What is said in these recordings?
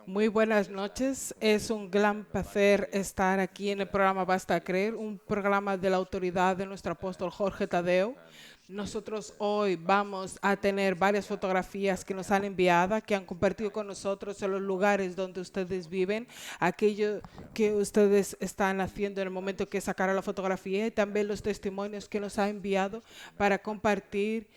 Muy buenas noches. Es un gran placer estar aquí en el programa Basta Creer, un programa de la autoridad de nuestro apóstol Jorge Tadeo. Nosotros hoy vamos a tener varias fotografías que nos han enviado, que han compartido con nosotros en los lugares donde ustedes viven, aquello que ustedes están haciendo en el momento que sacaron la fotografía y también los testimonios que nos ha enviado para compartir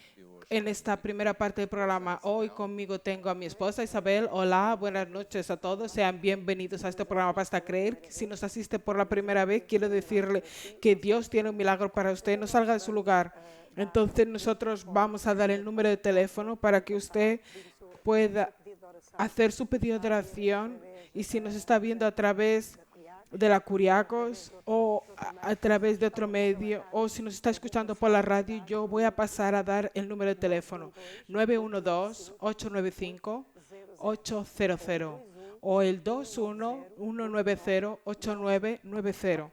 en esta primera parte del programa. Hoy conmigo tengo a mi esposa Isabel. Hola, buenas noches a todos. Sean bienvenidos a este programa Basta Creer. Si nos asiste por la primera vez, quiero decirle que Dios tiene un milagro para usted. No salga de su lugar. Entonces nosotros vamos a dar el número de teléfono para que usted pueda hacer su pedido de oración, y si nos está viendo a través de la Curiacos o a través de otro medio, o si nos está escuchando por la radio, yo voy a pasar a dar el número de teléfono 912-895-800 o el 21-190-8990.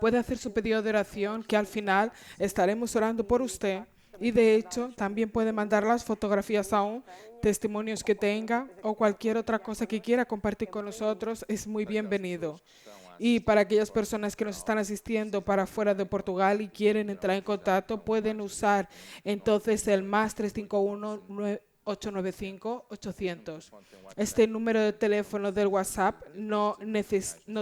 Puede hacer su pedido de oración, que al final estaremos orando por usted. Y de hecho, también puede mandar las fotografías aún, testimonios que tenga o cualquier otra cosa que quiera compartir con nosotros, es muy bienvenido. Y para aquellas personas que nos están asistiendo para fuera de Portugal y quieren entrar en contacto, pueden usar entonces el más 351 895-800. Este número de teléfono del WhatsApp no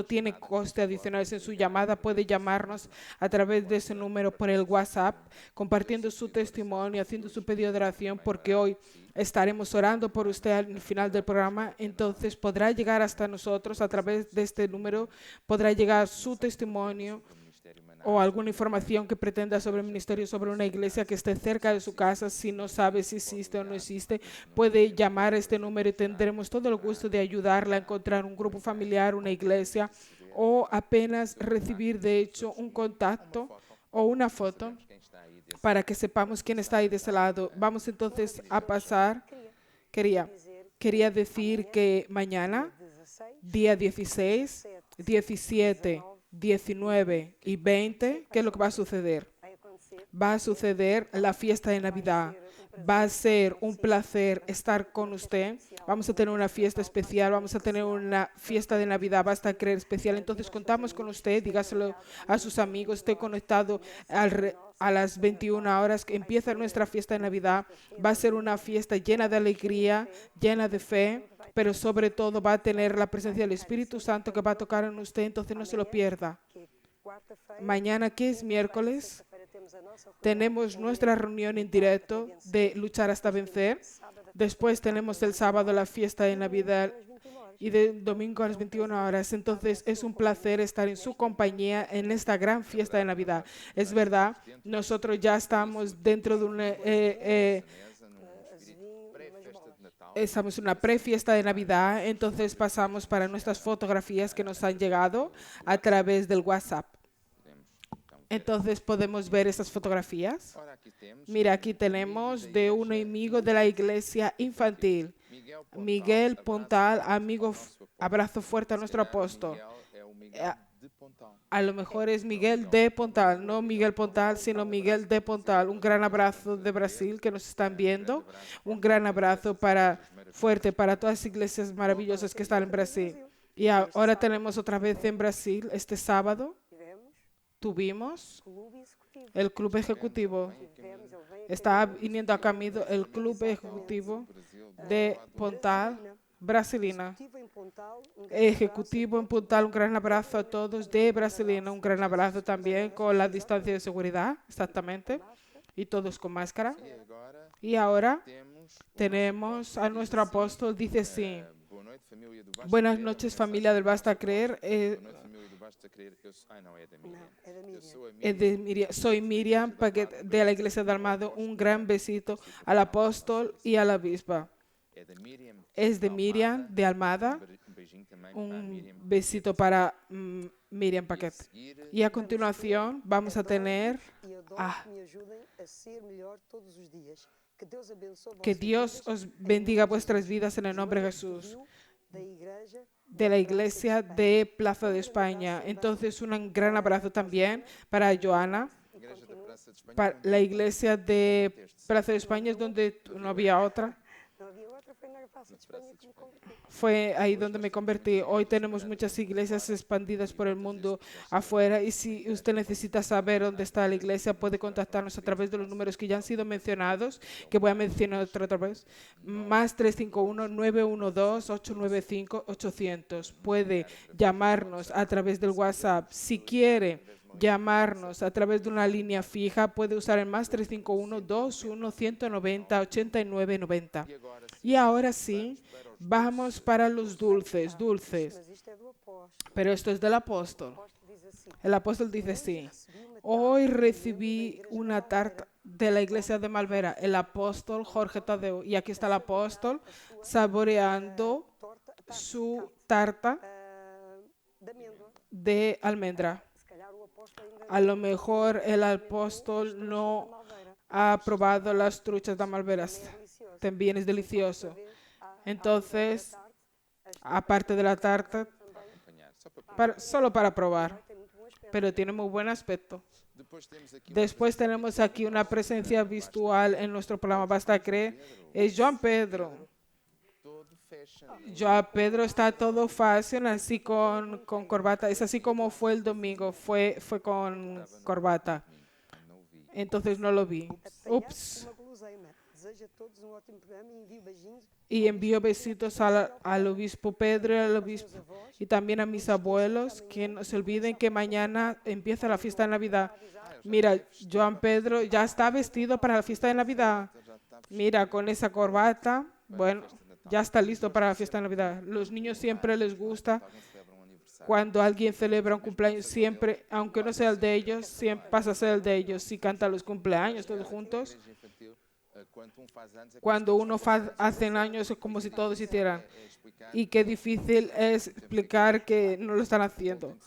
tiene coste adicionales en su llamada. Puede llamarnos a través de ese número por el WhatsApp, compartiendo su testimonio, haciendo su pedido de oración, porque hoy estaremos orando por usted al final del programa. Entonces podrá llegar hasta nosotros a través de este número, podrá llegar su testimonio o alguna información que pretenda sobre el ministerio, sobre una iglesia que esté cerca de su casa. Si no sabe si existe o no existe, puede llamar a este número y tendremos todo el gusto de ayudarla a encontrar un grupo familiar, una iglesia, o apenas recibir de hecho un contacto o una foto para que sepamos quién está ahí de ese lado. Vamos entonces a pasar. Quería decir que mañana, día 16, 17, 19 y 20, ¿qué es lo que va a suceder? Va a suceder la fiesta de Navidad. Va a ser un placer estar con usted. Vamos a tener una fiesta especial, vamos a tener una fiesta de Navidad, Basta Creer especial. Entonces contamos con usted, dígaselo a sus amigos, esté conectado a las 21 horas que empieza nuestra fiesta de Navidad. Va a ser una fiesta llena de alegría, llena de fe, pero sobre todo va a tener la presencia del Espíritu Santo que va a tocar en usted, entonces no se lo pierda. Mañana, que es miércoles, tenemos nuestra reunión en directo de Luchar hasta Vencer. Después tenemos el sábado la fiesta de Navidad y de domingo a las 21 horas. Entonces es un placer estar en su compañía en esta gran fiesta de Navidad. Es verdad, nosotros ya estamos dentro de una... estamos en una prefiesta de Navidad, entonces pasamos para nuestras fotografías que nos han llegado a través del WhatsApp. Entonces podemos ver estas fotografías. Mira, aquí tenemos de un amigo de la iglesia infantil, Miguel Pontal, amigo, abrazo fuerte a nuestro apóstol. A lo mejor es Miguel de Pontal, no Miguel Pontal, sino Miguel de Pontal. Un gran abrazo de Brasil que nos están viendo. Un gran abrazo fuerte para todas las iglesias maravillosas que están en Brasil. Y ahora tenemos otra vez en Brasil, este sábado, tuvimos el club ejecutivo. Está viniendo a camino el club ejecutivo de Pontal, Brasilina. Ejecutivo en Pontal, un gran abrazo a todos de Brasilina, un gran abrazo también con la distancia de seguridad, exactamente, y todos con máscara. Y ahora tenemos a nuestro apóstol, dice así: buenas noches, familia del Basta Creer. Soy Miriam Paquet de la Iglesia de Almada. Un gran besito al apóstol y a la obispa. Es de Miriam de Almada. Un besito para Miriam Paquet. Y a continuación vamos a tener que Dios os bendiga vuestras vidas en el nombre de Jesús, de la Iglesia de Plaza de España. Entonces un gran abrazo también para Joana. Para la Iglesia de Plaza de España es donde no había otra. Fue ahí donde me convertí. Hoy tenemos muchas iglesias expandidas por el mundo afuera y si usted necesita saber dónde está la iglesia, puede contactarnos a través de los números que ya han sido mencionados, que voy a mencionar otra vez, más 351-912-895-800. Puede llamarnos a través del WhatsApp. Si quiere llamarnos a través de una línea fija, puede usar el más 351-21-190-8990. Y ahora sí, vamos para los dulces, dulces. Pero esto es del apóstol. El apóstol dice así: hoy recibí una tarta de la iglesia de Malvera, el apóstol Jorge Tadeo. Y aquí está el apóstol saboreando su tarta de almendra. A lo mejor el apóstol no ha probado las truchas de Malveras. También es delicioso. Entonces, aparte de la tarta, solo para probar, pero tiene muy buen aspecto. Después tenemos aquí una presencia visual en nuestro programa Basta Creer. Es Joan Pedro. Joan Pedro está todo fashion, así con corbata. Es así como fue el domingo, fue con corbata. Entonces no lo vi. Ups. Y envío besitos al obispo Pedro y también a mis abuelos, que no se olviden que mañana empieza la fiesta de Navidad. Mira, Joan Pedro ya está vestido para la fiesta de Navidad. Mira, con esa corbata, bueno, ya está listo para la fiesta de Navidad. Los niños siempre les gusta cuando alguien celebra un cumpleaños, siempre, aunque no sea el de ellos, siempre pasa a ser el de ellos. Si cantan los cumpleaños todos juntos. Cuando uno hace años es como si todos hicieran. Y qué difícil es explicar que no lo están haciendo.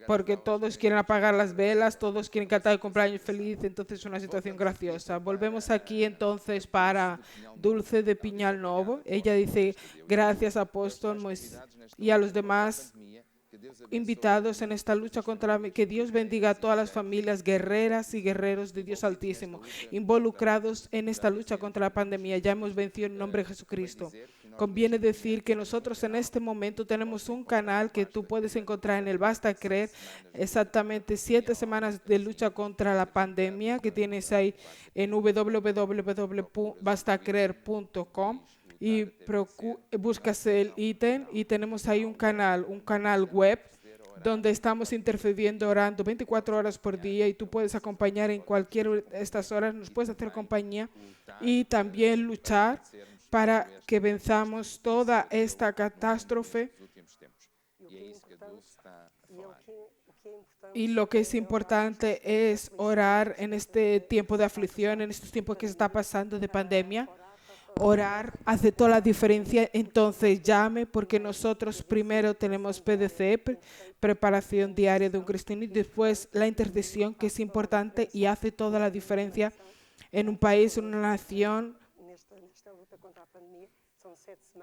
Porque todos quieren apagar las velas, todos quieren cantar el cumpleaños feliz, entonces es una situación graciosa. Volvemos aquí entonces para Dulce de Piñal Novo. Ella dice: gracias apóstol y a los demás invitados en esta lucha que Dios bendiga a todas las familias guerreras y guerreros de Dios Altísimo involucrados en esta lucha contra la pandemia. Ya hemos vencido en nombre de Jesucristo. Conviene decir que nosotros en este momento tenemos un canal que tú puedes encontrar en el Basta Creer, exactamente 7 semanas de lucha contra la pandemia, que tienes ahí en www.bastacreer.com. Y buscas el ítem y tenemos ahí un canal web donde estamos intercediendo, orando 24 horas por día, y tú puedes acompañar en cualquiera de estas horas, nos puedes hacer compañía y también luchar para que venzamos toda esta catástrofe. Y lo que es importante es orar en este tiempo de aflicción, en estos tiempos que se está pasando de pandemia. Orar hace toda la diferencia. Entonces llame, porque nosotros primero tenemos PDC, preparación diaria de un cristiano, y después la intercesión, que es importante y hace toda la diferencia en un país, en una nación.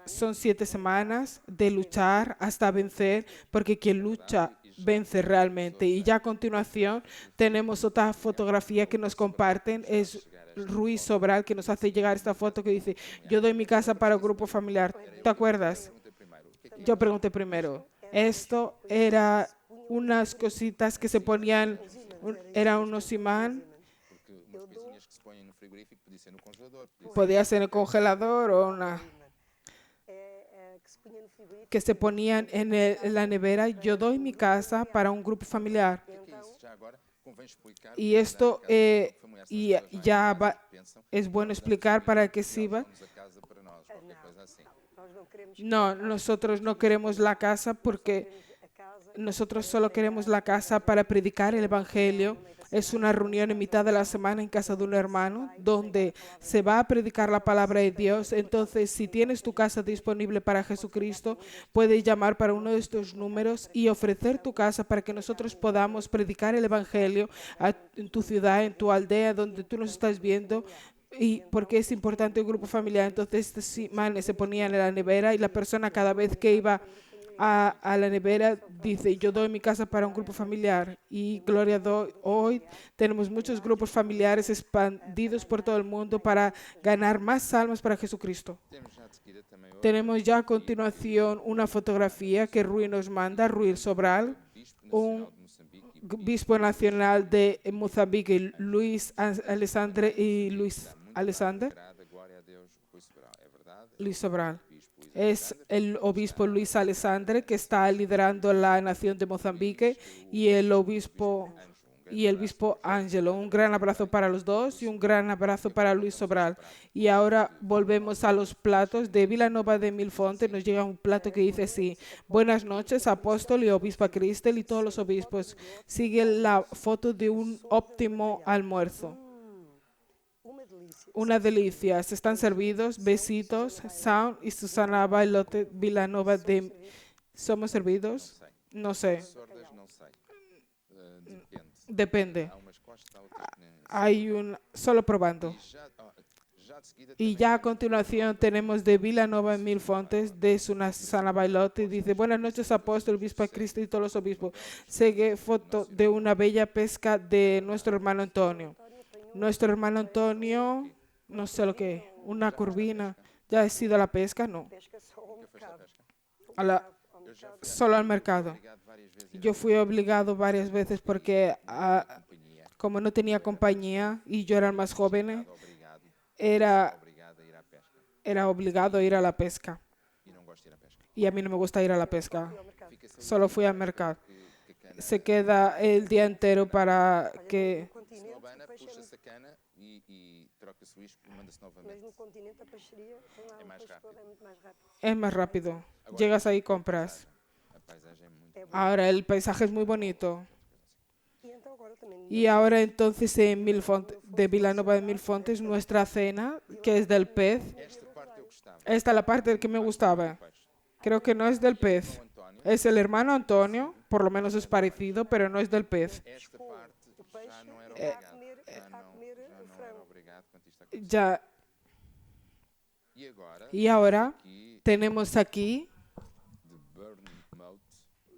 Son 7 semanas de luchar hasta vencer, porque quien lucha vence realmente. Y ya a continuación tenemos otra fotografía que nos comparten. Es Ruiz Sobral, que nos hace llegar esta foto que dice: yo doy mi casa para un grupo familiar. ¿Te acuerdas? Yo pregunté primero. Esto era unas cositas que se ponían, era unos imán. Podía ser en el congelador o una que se ponían en la nevera. Yo doy mi casa para un grupo familiar. Y esto es bueno explicar para que sirva. No, nosotros no queremos la casa, porque nosotros solo queremos la casa para predicar el Evangelio. Es una reunión en mitad de la semana en casa de un hermano donde se va a predicar la palabra de Dios. Entonces, si tienes tu casa disponible para Jesucristo, puedes llamar para uno de estos números y ofrecer tu casa para que nosotros podamos predicar el Evangelio en tu ciudad, en tu aldea, donde tú nos estás viendo. Y porque es importante un grupo familiar. Entonces, estos imanes se ponían en la nevera y la persona, cada vez que iba a la nevera, dice, yo doy mi casa para un grupo familiar. Y gloria a Dios, hoy tenemos muchos grupos familiares expandidos por todo el mundo para ganar más almas para Jesucristo. Tenemos ya a continuación una fotografía que Rui nos manda, Rui Sobral, un obispo nacional de Mozambique, Luis Alexandre y Luis Alexander. Luis Sobral. Es el obispo Luis Alexandre que está liderando la nación de Mozambique y el obispo Ángelo. Un gran abrazo para los dos y un gran abrazo para Luis Sobral. Y ahora volvemos a los platos de Vilanova de Milfonte. Nos llega un plato que dice así: buenas noches, apóstol y obispa Cristel y todos los obispos. Sigue la foto de un óptimo almuerzo. Una delicia. Se están servidos. Besitos. Sound y Susana Bailote Vilanova de... ¿Somos servidos? No sé. Depende. Hay un... Solo probando. Y ya a continuación tenemos de Vilanova en Milfontes, de Susana Bailote. Dice, buenas noches, apóstol, obispa Cristo y todos los obispos. Sigue foto de una bella pesca de nuestro hermano Antonio. Nuestro hermano Antonio, no sé lo que es, una curvina. ¿Ya ha sido a la pesca? No. Solo al mercado. Yo fui obligado varias veces porque como no tenía compañía y yo era el más joven, era obligado a ir a la pesca. Y a mí no me gusta ir a la pesca. Solo fui al mercado. Se queda el día entero para que... Es más rápido. Llegas ahí y compras. Ahora el paisaje es muy bonito. Y ahora entonces en de Vilanova de Milfontes, nuestra cena, que es del pez. Esta es la parte que me gustaba. Creo que no es del pez. Es el hermano Antonio, por lo menos es parecido, pero no es del pez. Ya. Y ahora tenemos aquí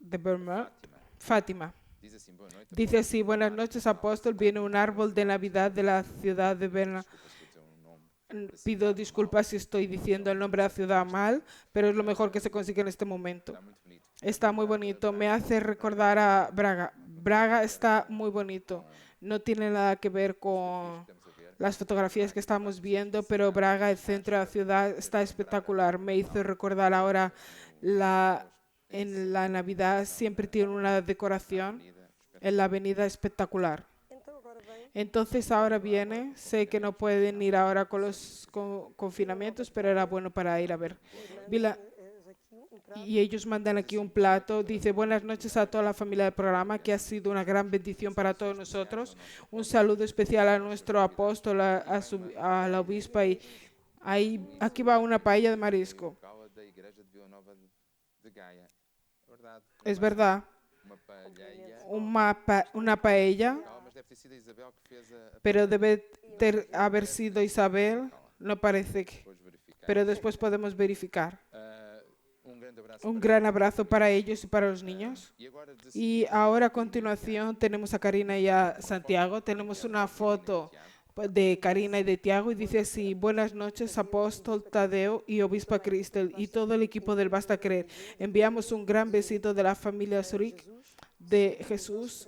de Burma, Fátima. Dice así, buenas noches, apóstol. Viene un árbol de Navidad de la ciudad de Berna. Pido disculpas si estoy diciendo el nombre de la ciudad mal, pero es lo mejor que se consigue en este momento. Está muy bonito. Me hace recordar a Braga. Braga está muy bonito. No tiene nada que ver con las fotografías que estamos viendo, pero Braga, el centro de la ciudad, está espectacular. Me hizo recordar ahora en la Navidad siempre tiene una decoración en la avenida espectacular. Entonces ahora viene, sé que no pueden ir ahora con los confinamientos, pero era bueno para ir a ver. Y ellos mandan aquí un plato. Dice, buenas noches a toda la familia del programa, que ha sido una gran bendición para todos nosotros. Un saludo especial a nuestro apóstol, a la obispa. Y aquí va una paella de marisco. Es verdad. Una paella. Pero debe haber sido Isabel. No parece que... Pero después podemos verificar. Un gran abrazo para ellos y para los niños. Y ahora a continuación tenemos a Karina y a Santiago. Tenemos una foto de Karina y de Tiago y dice así, buenas noches, apóstol Tadeo y obispa Cristel y todo el equipo del Basta Creer. Enviamos un gran besito de la familia Zurich de Jesús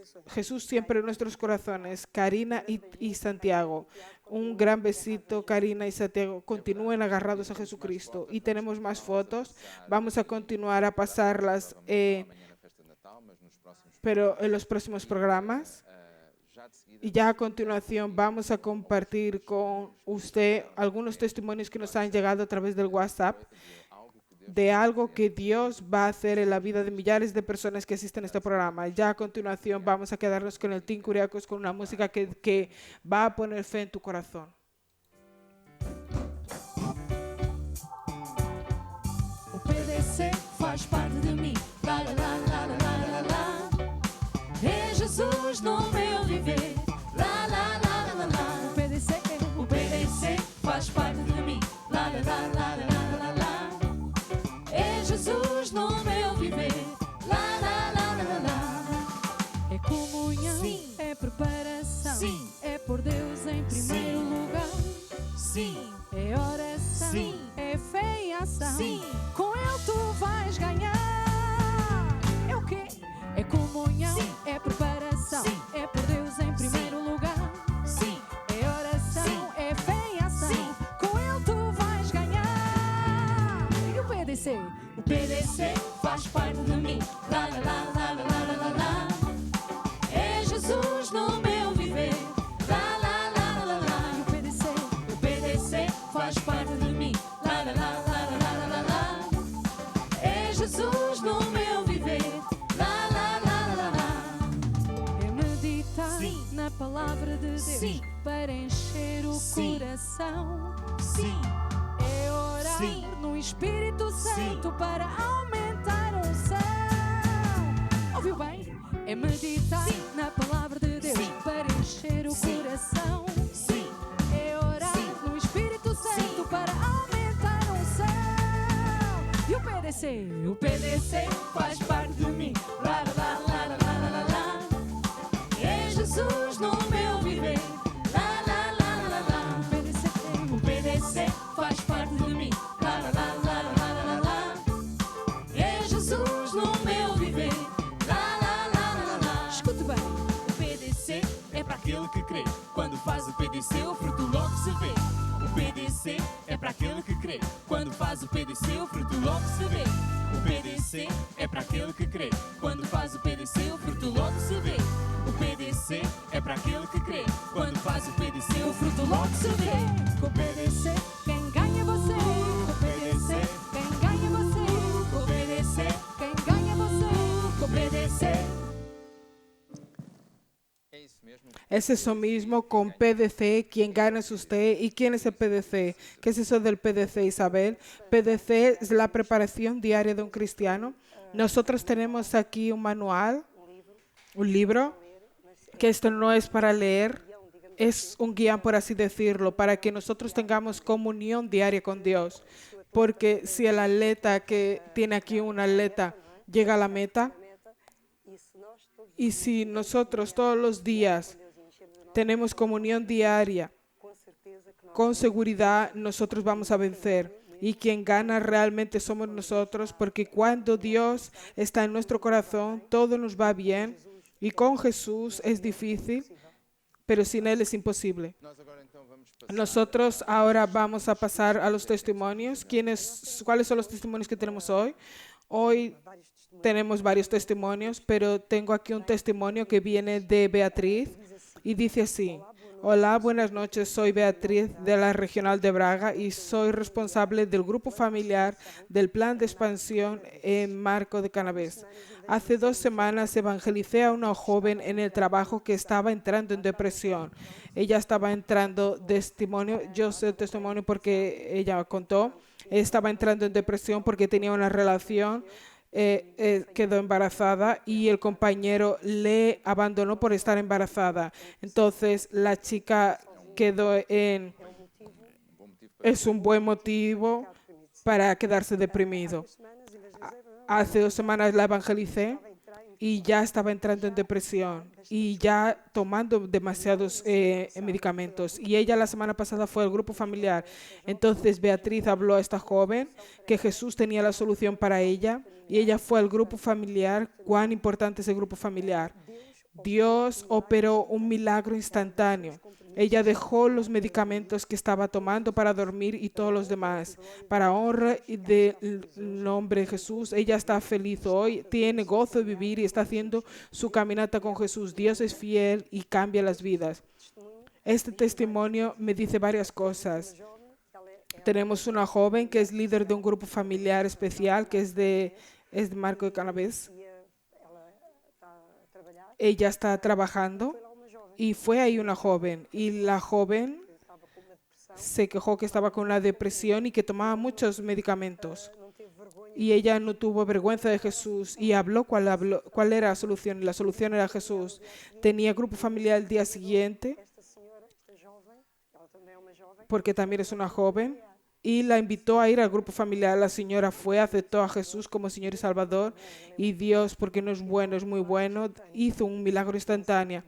siempre en nuestros corazones. Karina y Santiago, un gran besito. Karina y Santiago, continúen agarrados a Jesucristo. Y tenemos más fotos, vamos a continuar a pasarlas pero en los próximos programas. Y ya a continuación vamos a compartir con usted algunos testimonios que nos han llegado a través del WhatsApp de algo que Dios va a hacer en la vida de millares de personas que asisten a este programa. Ya a continuación vamos a quedarnos con el Team Curiacos, con una música que va a poner fe en tu corazón. O PDC faz parte de mim. La la la la la la la. É Jesus no meu viver. La la la la la. O PDC faz parte de mim. La la la la la la la. É Jesus no meu viver. Sim. É oração. Sim. É fé e ação. Sim. Com ele tu vais ganhar. É o quê? É comunhão. Sim. É preparação. Sim. É por Deus em primeiro lugar. Sim. É oração. Sim. É fé e ação. Sim. Com ele tu vais ganhar. E o PDC? O PDC faz parte de mim. Lá, lá, lá, lá, lá, lá, lá, lá. É Jesus no meu viver. Lá, lá, lá, lá, lá, lá. E o PDC? O PDC faz parte de mim. Lá, lá, lá, lá, lá, lá, lá, lá. É Jesus no meu viver. Lá, lá, lá, lá, lá. É meditar Sim. na palavra de Deus Sim. para encher o Sim. coração. Sim. É orar Sim. no Espírito Santo Sim. para aumentar a unção. Ouviu bem? É meditar Sim. na palavra de Deus Sim. para encher o Sim. coração. Sim. É orar Sim. no Espírito Santo Sim. para aumentar a unção. E o PDC? O PDC faz parte de mim. Lá, lá, lá, lá, lá, lá, lá, lá. É Jesus no meu viver. Lá, lá, lá, lá, lá, lá. O PDC? O PDC faz parte de mim. Lá, lá, lá, lá, lá, lá, lá, lá. É Jesus no meu viver. Lá, lá, lá, lá, lá, lá. Escute bem. O PDC é para aquele que crê. Quando faz o PDC, o fruto logo se vê. O PDC é para aquele que crê. Quando faz o PDC, o fruto logo se vê. O PDC é para aquele que crê. Quando faz o PDC, o fruto logo se vê. O PDC é para aquele que crê. Quando faz o PDC, o fruto logo se vê. Com o PDC, quem ganha é você. Com o PDC, quem ganha é você. O PDC, Quem ganha é você. o PDC. Es eso mismo con PDC, quien gana es usted. ¿Y quién es el PDC? ¿Qué es eso del PDC, Isabel? PDC es la preparación diaria de un cristiano. Nosotros tenemos aquí un manual, un libro, que esto no es para leer, es un guía, por así decirlo, para que nosotros tengamos comunión diaria con Dios. Porque si el atleta que tiene aquí un atleta llega a la meta, y si nosotros todos los días tenemos comunión diaria, con seguridad nosotros vamos a vencer. Y quien gana realmente somos nosotros, porque cuando Dios está en nuestro corazón, todo nos va bien. Y con Jesús es difícil, pero sin Él es imposible. Nosotros ahora vamos a pasar a los testimonios. ¿Cuáles son los testimonios que tenemos hoy? Hoy tenemos varios testimonios, pero tengo aquí un testimonio que viene de Beatriz y dice así: hola, buenas noches, soy Beatriz de la Regional de Braga y soy responsable del grupo familiar del plan de expansión en Marco de Cannabés. Hace 2 semanas evangelicé a una joven en el trabajo que estaba entrando en depresión. Ella estaba entrando, yo sé el testimonio porque ella contó, estaba entrando en depresión porque tenía una relación, quedó embarazada y el compañero le abandonó por estar embarazada. Entonces la chica quedó en... Es un buen motivo para quedarse deprimido. Hace 2 semanas la evangelicé y ya estaba entrando en depresión y ya tomando demasiados medicamentos. Y ella la semana pasada fue al grupo familiar. Entonces Beatriz habló a esta joven que Jesús tenía la solución para ella y ella fue al grupo familiar. ¿Cuán importante es el grupo familiar? Dios operó un milagro instantáneo. Ella dejó los medicamentos que estaba tomando para dormir y todos los demás. Para honra del nombre de Jesús, ella está feliz hoy, tiene gozo de vivir y está haciendo su caminata con Jesús. Dios es fiel y cambia las vidas. Este testimonio me dice varias cosas. Tenemos una joven que es líder de un grupo familiar especial que es de Marco de Cannabés. Ella está trabajando y fue ahí una joven y la joven se quejó que estaba con una depresión y que tomaba muchos medicamentos y ella no tuvo vergüenza de Jesús y habló cuál era la solución y la solución era Jesús. Tenía grupo familiar el día siguiente porque también es una joven y la invitó a ir al grupo familiar. La señora fue, aceptó a Jesús como Señor y Salvador y Dios, porque no es bueno, es muy bueno, hizo un milagro instantáneo.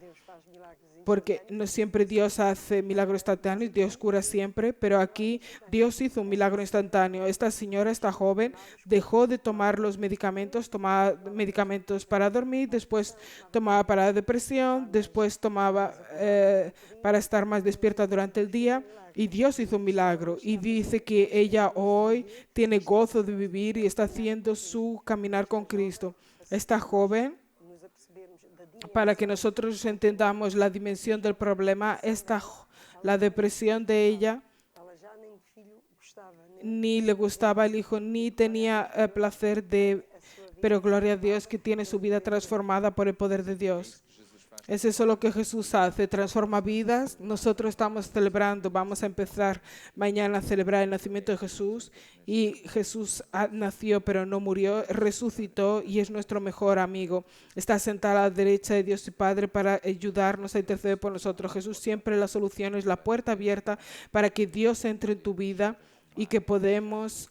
porque no siempre Dios hace milagros instantáneos, Dios cura siempre, pero aquí Dios hizo un milagro instantáneo. Esta señora, esta joven, dejó de tomar los medicamentos, tomaba medicamentos para dormir, después tomaba para la depresión, después tomaba para estar más despierta durante el día, y Dios hizo un milagro. Y dice que ella hoy tiene gozo de vivir y está haciendo su caminar con Cristo. Esta joven, para que nosotros entendamos la dimensión del problema, la depresión de ella, ni le gustaba el hijo, ni tenía placer pero gloria a Dios que tiene su vida transformada por el poder de Dios. Es eso lo que Jesús hace, transforma vidas. Nosotros estamos celebrando, vamos a empezar mañana a celebrar el nacimiento de Jesús, y Jesús nació pero no murió, resucitó y es nuestro mejor amigo. Está sentado a la derecha de Dios y Padre para ayudarnos a interceder por nosotros. Jesús siempre la solución es la puerta abierta para que Dios entre en tu vida y que podemos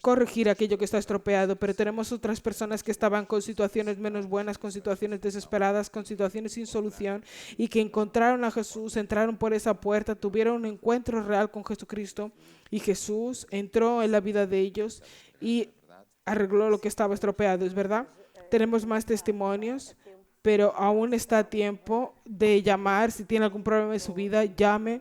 corregir aquello que está estropeado, pero tenemos otras personas que estaban con situaciones menos buenas, con situaciones desesperadas, con situaciones sin solución, y que encontraron a Jesús, entraron por esa puerta, tuvieron un encuentro real con Jesucristo, y Jesús entró en la vida de ellos y arregló lo que estaba estropeado. ¿Es verdad? Tenemos más testimonios, pero aún está a tiempo de llamar. Si tiene algún problema en su vida, llame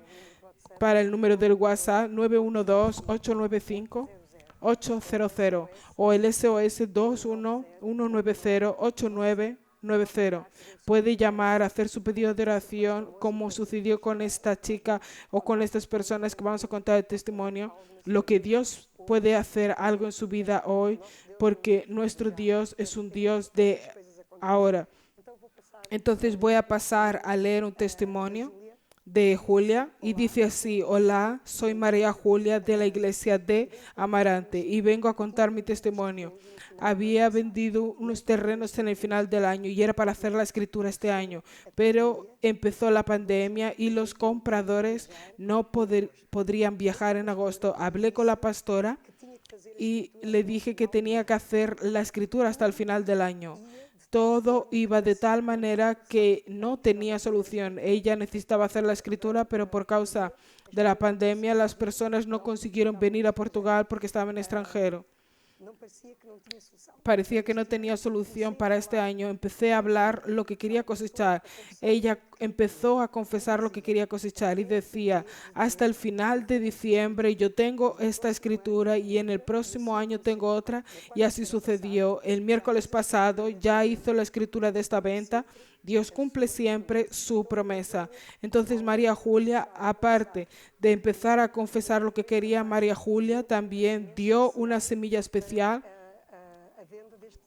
para el número del WhatsApp 912-895-800 o el SOS 21190-8990. Puede llamar, hacer su pedido de oración, como sucedió con esta chica o con estas personas que vamos a contar el testimonio. Lo que Dios puede hacer algo en su vida hoy, porque nuestro Dios es un Dios de ahora. Entonces voy a pasar a leer un testimonio de Julia, y dice así: hola, soy María Julia de la iglesia de Amarante y vengo a contar mi testimonio. Había vendido unos terrenos en el final del año y era para hacer la escritura este año, pero empezó la pandemia y los compradores no podrían viajar en agosto. Hablé con la pastora y le dije que tenía que hacer la escritura hasta el final del año. Todo iba de tal manera que no tenía solución. Ella necesitaba hacer la escritura, pero por causa de la pandemia las personas no consiguieron venir a Portugal porque estaban en extranjero. Parecía que no tenía solución para este año. Empecé a hablar lo que quería cosechar. Ella empezó a confesar lo que quería cosechar y decía: hasta el final de diciembre yo tengo esta escritura y en el próximo año tengo otra. Y así sucedió. El miércoles pasado ya hizo la escritura de esta venta. Dios cumple siempre su promesa. Entonces María Julia, aparte de empezar a confesar lo que quería, María Julia también dio una semilla especial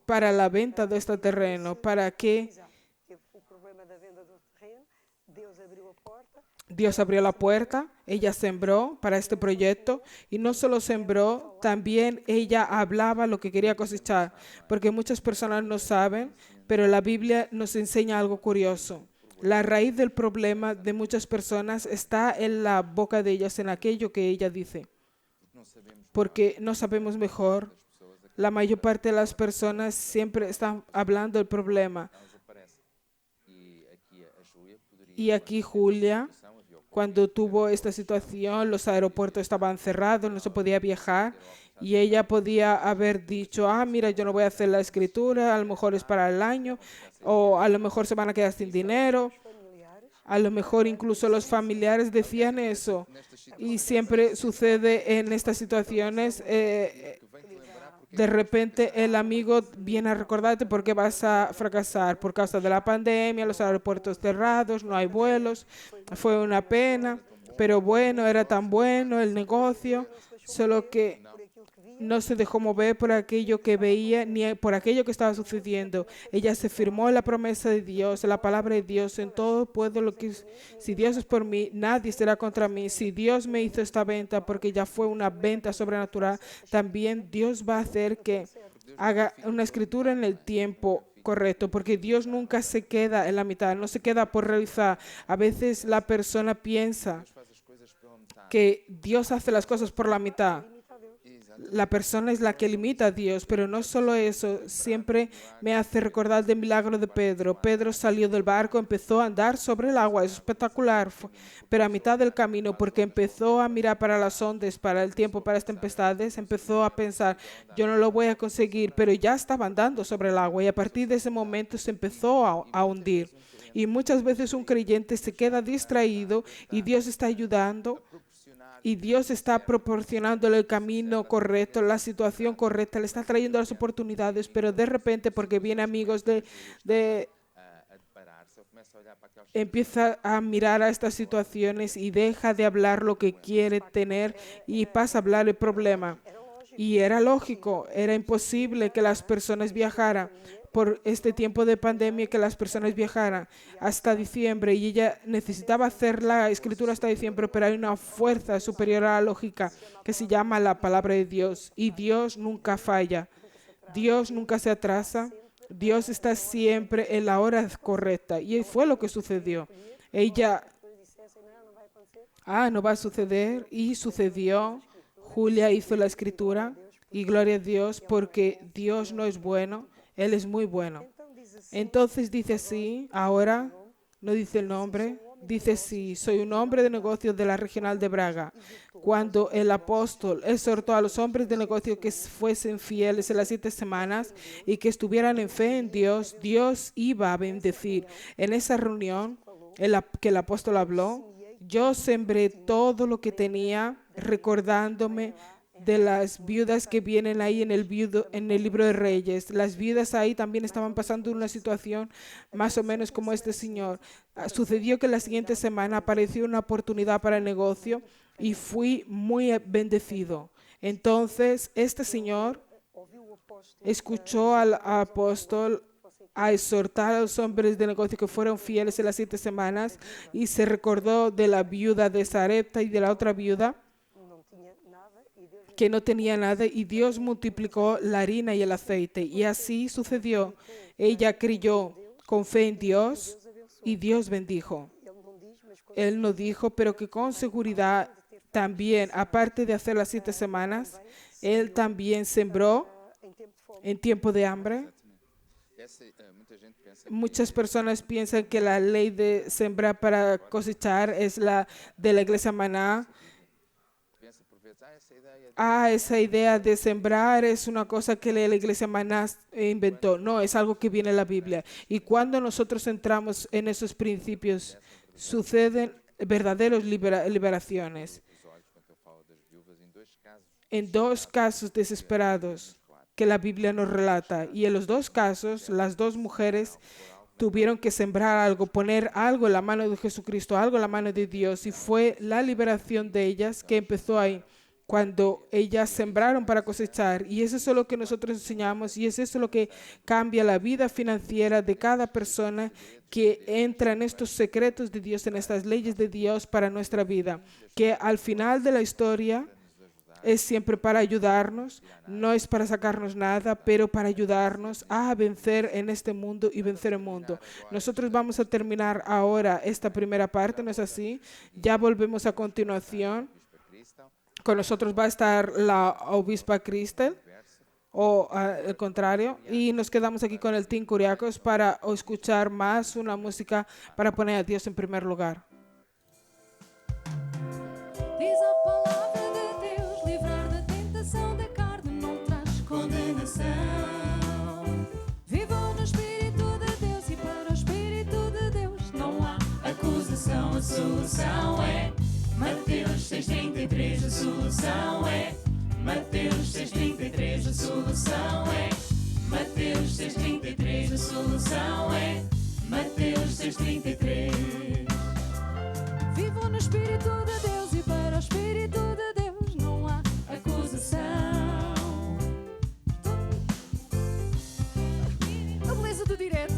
para la venta de este terreno, para que Dios abrió la puerta. Ella sembró para este proyecto, y no solo sembró, también ella hablaba lo que quería cosechar, porque muchas personas no saben, pero la Biblia nos enseña algo curioso. La raíz del problema de muchas personas está en la boca de ellas, en aquello que ella dice, porque no sabemos mejor. La mayor parte de las personas siempre están hablando del problema. Y aquí Julia, cuando tuvo esta situación, los aeropuertos estaban cerrados, no se podía viajar, y ella podía haber dicho: mira, yo no voy a hacer la escritura, a lo mejor es para el año, o a lo mejor se van a quedar sin dinero. A lo mejor incluso los familiares decían eso, y siempre sucede en estas situaciones. De repente el amigo viene a recordarte por qué vas a fracasar, por causa de la pandemia, los aeropuertos cerrados, no hay vuelos, fue una pena, pero bueno, era tan bueno el negocio, solo que no se dejó mover por aquello que veía ni por aquello que estaba sucediendo. Ella se firmó en la promesa de Dios, en la palabra de Dios: en todo puedo lo que... Si Dios es por mí, nadie será contra mí. Si Dios me hizo esta venta, porque ya fue una venta sobrenatural, también Dios va a hacer que haga una escritura en el tiempo correcto, porque Dios nunca se queda en la mitad, no se queda por realizar. A veces la persona piensa que Dios hace las cosas por la mitad. La persona es la que limita a Dios, pero no solo eso, siempre me hace recordar del milagro de Pedro. Pedro salió del barco, empezó a andar sobre el agua, es espectacular, pero a mitad del camino, porque empezó a mirar para las ondas, para el tiempo, para las tempestades, empezó a pensar, yo no lo voy a conseguir, pero ya estaba andando sobre el agua y a partir de ese momento se empezó a hundir. Y muchas veces un creyente se queda distraído y Dios está ayudando. Y Dios está proporcionándole el camino correcto, la situación correcta, le está trayendo las oportunidades, pero de repente, porque viene amigos empieza a mirar a estas situaciones y deja de hablar lo que quiere tener y pasa a hablar el problema. Y era lógico, era imposible que las personas viajaran por este tiempo de pandemia, que las personas viajaran hasta diciembre y ella necesitaba hacer la escritura hasta diciembre, pero hay una fuerza superior a la lógica que se llama la palabra de Dios y Dios nunca falla, Dios nunca se atrasa, Dios está siempre en la hora correcta y fue lo que sucedió. Ella, no va a suceder y sucedió. Julia hizo la escritura y gloria a Dios porque Dios no es bueno. Él es muy bueno. Entonces dice así, ahora, no dice el nombre, dice sí, soy un hombre de negocios de la regional de Braga. Cuando el apóstol exhortó a los hombres de negocio que fuesen fieles en las 7 semanas y que estuvieran en fe en Dios, Dios iba a bendecir. En esa reunión que el apóstol habló, yo sembré todo lo que tenía recordándome de las viudas que vienen ahí en el libro de Reyes. Las viudas ahí también estaban pasando una situación más o menos como este señor. Sucedió que la siguiente semana apareció una oportunidad para el negocio y fui muy bendecido. Entonces, este señor escuchó al apóstol a exhortar a los hombres de negocio que fueron fieles en las 7 semanas y se recordó de la viuda de Sarepta y de la otra viuda que no tenía nada y Dios multiplicó la harina y el aceite y así sucedió. Ella creyó con fe en Dios y Dios bendijo. Él no dijo, pero que con seguridad también, aparte de hacer las 7 semanas, él también sembró en tiempo de hambre. Muchas personas piensan que la ley de sembrar para cosechar es la de la iglesia Maná. Esa idea de sembrar es una cosa que la iglesia Maná inventó. No, es algo que viene en la Biblia. Y cuando nosotros entramos en esos principios, suceden verdaderas liberaciones. En 2 casos desesperados que la Biblia nos relata. Y en los 2 casos, las 2 mujeres tuvieron que sembrar algo, poner algo en la mano de Jesucristo, algo en la mano de Dios. Y fue la liberación de ellas que empezó ahí, cuando ellas sembraron para cosechar. Y eso es lo que nosotros enseñamos y es eso lo que cambia la vida financiera de cada persona que entra en estos secretos de Dios, en estas leyes de Dios para nuestra vida. Que al final de la historia es siempre para ayudarnos, no es para sacarnos nada, pero para ayudarnos a vencer en este mundo y vencer el mundo. Nosotros vamos a terminar ahora esta primera parte, ¿no es así? Ya volvemos a continuación. Con nosotros va a estar la obispa Cristel, o al contrario, y nos quedamos aquí con el Team Curiacos para escuchar más una música para poner a Dios en primer lugar. Diz a palavra de Deus, livrar da tentação da carne não traz condenação. Vivam no Espírito de Deus e para o Espírito de Deus não há acusação. A solução é Mateus 6,33, a solução é Mateus 6,33, a solução é Mateus 6,33, a solução é Mateus 6,33. Vivam no Espírito de Deus e para o Espírito de Deus não há acusação. A beleza do direto,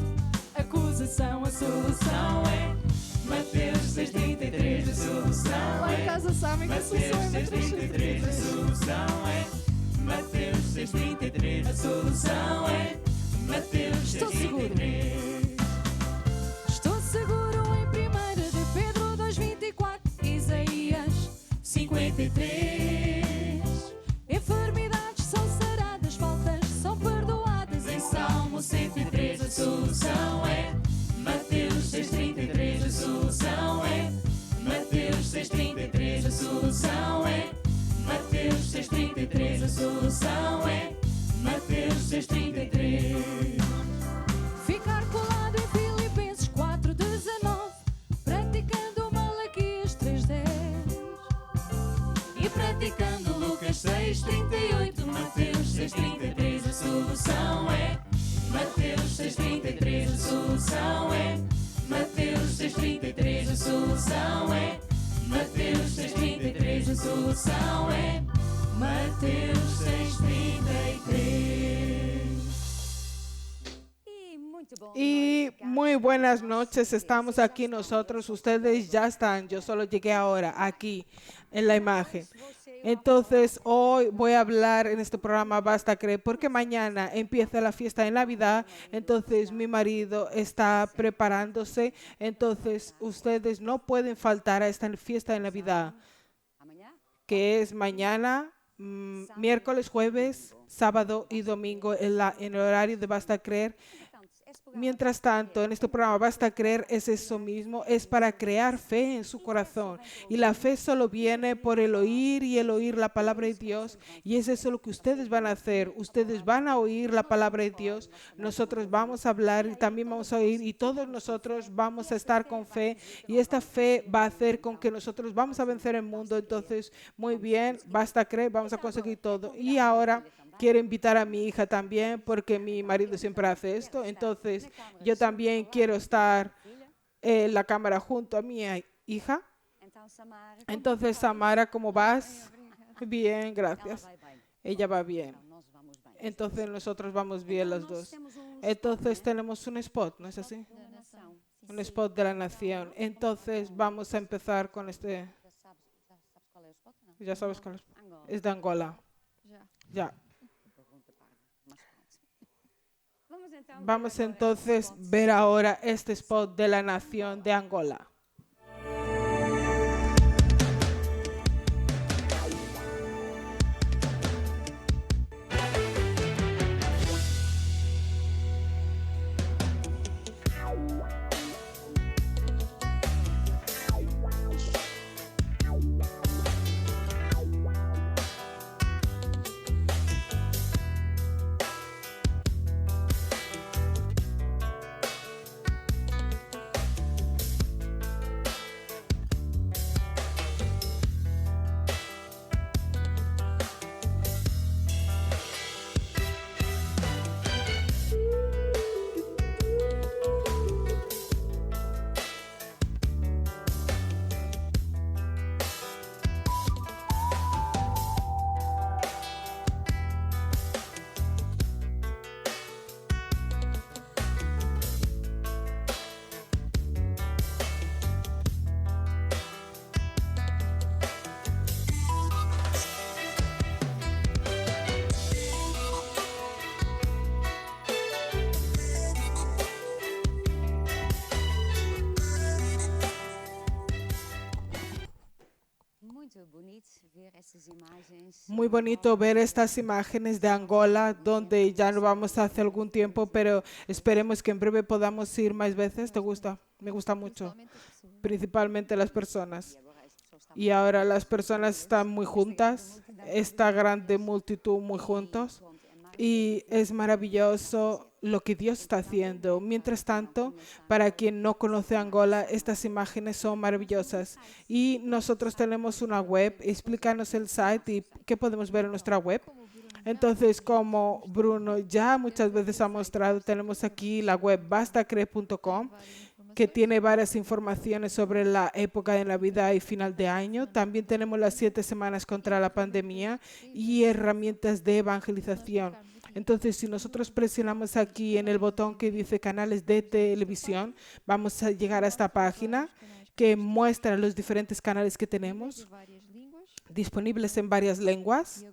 acusação, a solução é Mateus 6,33, a solução lá em casa sabem que a solução é Mateus 6,33, a solução é Mateus 6,33, a solução é Mateus 6,33. Estou seguro em 1 de Pedro 2,24, Isaías 53. Enfermidade solução é Mateus 6,33. Ficar colado em Filipenses 4,19, praticando Malaquias 3,10 E praticando Lucas 6,38, Mateus 6,33, a solução é Mateus 6,33, a solução é Mateus 6,33, a solução é Mateus 6,33, a solução é Mateus 6,33. Y muy buenas noches, estamos aquí nosotros, ustedes ya están, yo solo llegué ahora aquí en la imagen. Entonces hoy voy a hablar en este programa Basta Creer, porque mañana empieza la fiesta de Navidad, entonces mi marido está preparándose, entonces ustedes no pueden faltar a esta fiesta de Navidad, que es mañana, miércoles, jueves, sábado y domingo en el horario de Basta Creer. Mientras tanto, en este programa Basta Creer es eso mismo, es para crear fe en su corazón. Y la fe solo viene por el oír y el oír la palabra de Dios. Y es eso lo que ustedes van a hacer. Ustedes van a oír la palabra de Dios. Nosotros vamos a hablar y también vamos a oír. Y todos nosotros vamos a estar con fe. Y esta fe va a hacer con que nosotros vamos a vencer el mundo. Entonces, muy bien, Basta Creer, vamos a conseguir todo. Y ahora quiero invitar a mi hija también, porque mi marido siempre hace esto. Entonces, yo también quiero estar en la cámara junto a mi hija. Entonces, Samara, ¿cómo vas? Bien, gracias. Ella va bien. Entonces, nosotros vamos bien los dos. Entonces, tenemos un spot, ¿no es así? Un spot de la nación. Entonces, vamos a empezar con este. ¿Ya sabes cuál es? Es de Angola. Ya. Vamos entonces a ver ahora este spot de la nación de Angola. Muy bonito ver estas imágenes de Angola, donde ya no vamos hace algún tiempo, pero esperemos que en breve podamos ir más veces. ¿Te gusta? Me gusta mucho, principalmente las personas. Y ahora las personas están muy juntas, esta grande multitud muy juntos, y es maravilloso lo que Dios está haciendo. Mientras tanto, para quien no conoce Angola, estas imágenes son maravillosas. Y nosotros tenemos una web. Explícanos el site y qué podemos ver en nuestra web. Entonces, como Bruno ya muchas veces ha mostrado, tenemos aquí la web bastacreer.com, que tiene varias informaciones sobre la época de Navidad y final de año. También tenemos las 7 semanas contra la pandemia y herramientas de evangelización. Entonces, si nosotros presionamos aquí en el botón que dice canales de televisión, vamos a llegar a esta página que muestra los diferentes canales que tenemos, disponibles en varias lenguas.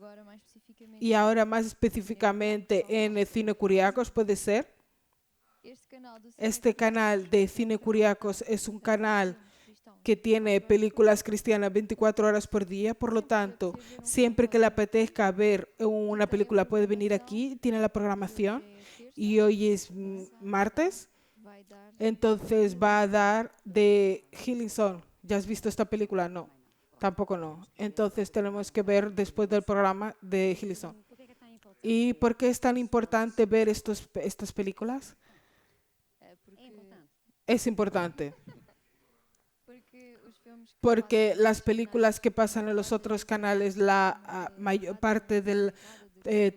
Y ahora más específicamente en el Cine Curiacos, puede ser. Este canal de Cine Curiacos es un canal que tiene películas cristianas 24 horas por día, por lo tanto, siempre que le apetezca ver una película puede venir aquí, tiene la programación, y hoy es martes, entonces va a dar de Hillsong. ¿Ya has visto esta película? No, tampoco no. Entonces tenemos que ver después del programa de Hillsong. ¿Y por qué es tan importante ver estas películas? Es importante. Porque las películas que pasan en los otros canales, la mayor parte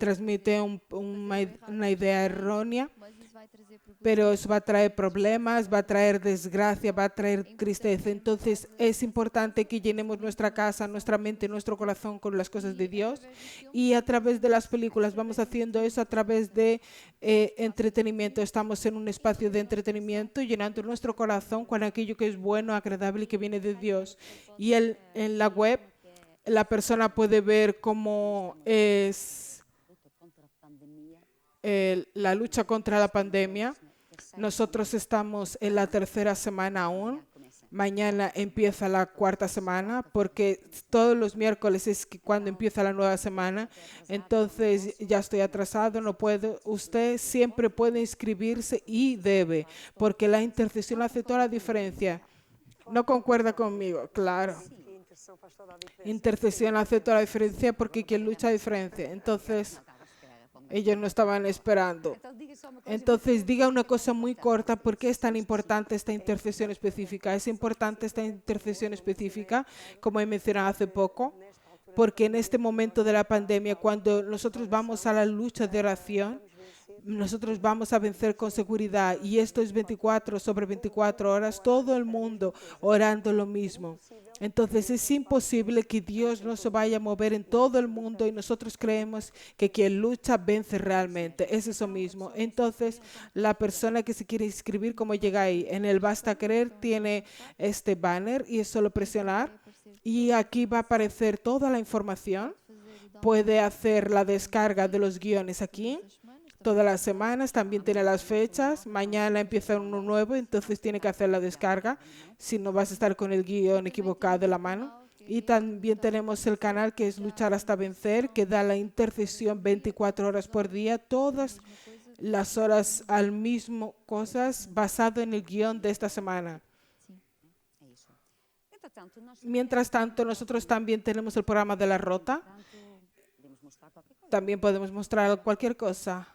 transmite una idea errónea, pero eso va a traer problemas, va a traer desgracia, va a traer tristeza. Entonces es importante que llenemos nuestra casa, nuestra mente, nuestro corazón con las cosas de Dios, y a través de las películas vamos haciendo eso a través de entretenimiento. Estamos en un espacio de entretenimiento llenando nuestro corazón con aquello que es bueno, agradable y que viene de Dios. Y en la web la persona puede ver cómo es la lucha contra la pandemia. Nosotros estamos en la 3ª semana aún. Mañana empieza la 4ª semana, porque todos los miércoles es cuando empieza la nueva semana. Entonces ya estoy atrasado, no puedo. Usted siempre puede inscribirse y debe, porque la intercesión hace toda la diferencia. ¿No concuerda conmigo? Claro. Intercesión hace toda la diferencia, porque quien lucha diferencia. Entonces ellos no estaban esperando. Entonces diga una cosa muy corta. ¿Por qué es tan importante esta intercesión específica? Es importante esta intercesión específica, como he mencionado hace poco, porque en este momento de la pandemia, cuando nosotros vamos a la lucha de oración, nosotros vamos a vencer con seguridad, y esto es 24/24 horas, todo el mundo orando lo mismo. Entonces es imposible que Dios no se vaya a mover en todo el mundo, y nosotros creemos que quien lucha vence realmente. Es eso mismo. Entonces la persona que se quiere inscribir, ¿cómo llega ahí? En el Basta Creer tiene este banner y es solo presionar, y aquí va a aparecer toda la información. Puede hacer la descarga de los guiones aquí. Todas las semanas también tiene las fechas. Mañana empieza uno nuevo, entonces tiene que hacer la descarga, si no vas a estar con el guión equivocado en la mano. Y también tenemos el canal que es Luchar hasta Vencer, que da la intercesión 24 horas por día, todas las horas al mismo cosas, basado en el guión de esta semana. Mientras tanto, nosotros también tenemos el programa de la Rota. También podemos mostrar cualquier cosa.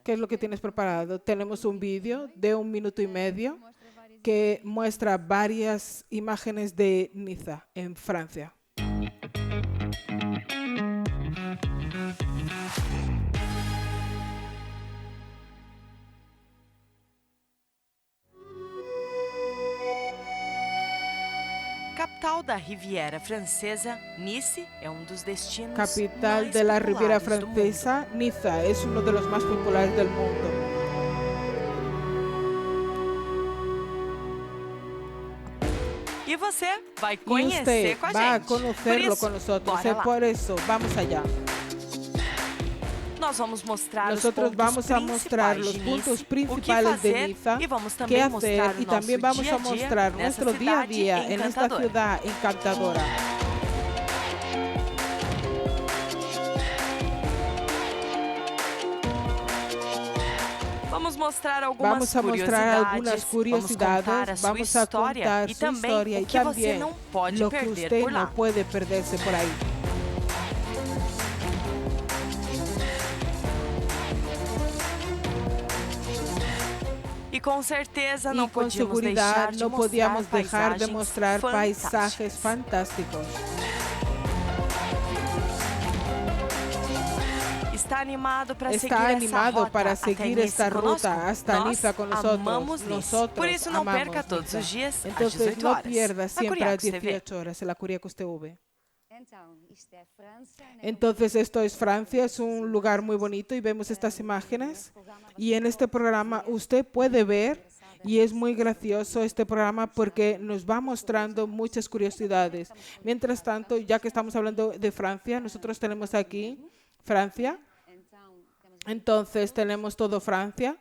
¿Qué es lo que tienes preparado? Tenemos un vídeo de 1 minuto y medio que muestra varias imágenes de Niza, en Francia. Capital da Riviera Francesa, Nice é dos destinos Capital mais de la Riviera populares do mundo. Francesa, Niza es uno de los más populares del mundo. E você vai Y conhecer usted com a va a gente. conocerlo con nosotros. bora lá. Por eso, vamos allá. Nós vamos mostrar Nosotros os pontos vamos a mostrar principais los de puntos Nice, o que principales de fazer, Niza, e vamos qué também hacer, mostrar o y también nosso vamos dia a a dia mostrar nessa nuestro día a cidade día en esta encantadora. ciudad encantadora. Vamos mostrar algumas Vamos a mostrar algunas curiosidades, vamos a contar su a sua historia história y e também o que você también não pode lo que perder usted por lá. no puede perderse por ahí. E com certeza não Y con podíamos seguridad deixar de no podíamos dejar de mostrar mostrar paisajes fantásticos. fantásticos. Está animado para seguir Está essa animado rota para até seguir Nice esta conosco? ruta hasta Nós Niza con nosotros. amamos Nice. Nosotros Por isso não amamos perca todos Niza. os dias às Entonces 18 no horas. pierda na siempre a Curiacos TV. 18 horas en la Curiacos TV. Então, isto é França, né? Entonces esto es Francia, es un lugar muy bonito y vemos estas imágenes, y en este programa usted puede ver, y es muy gracioso este programa porque nos va mostrando muchas curiosidades. Mientras tanto, ya que estamos hablando de Francia, nosotros tenemos aquí Francia. Entonces tenemos todo Francia.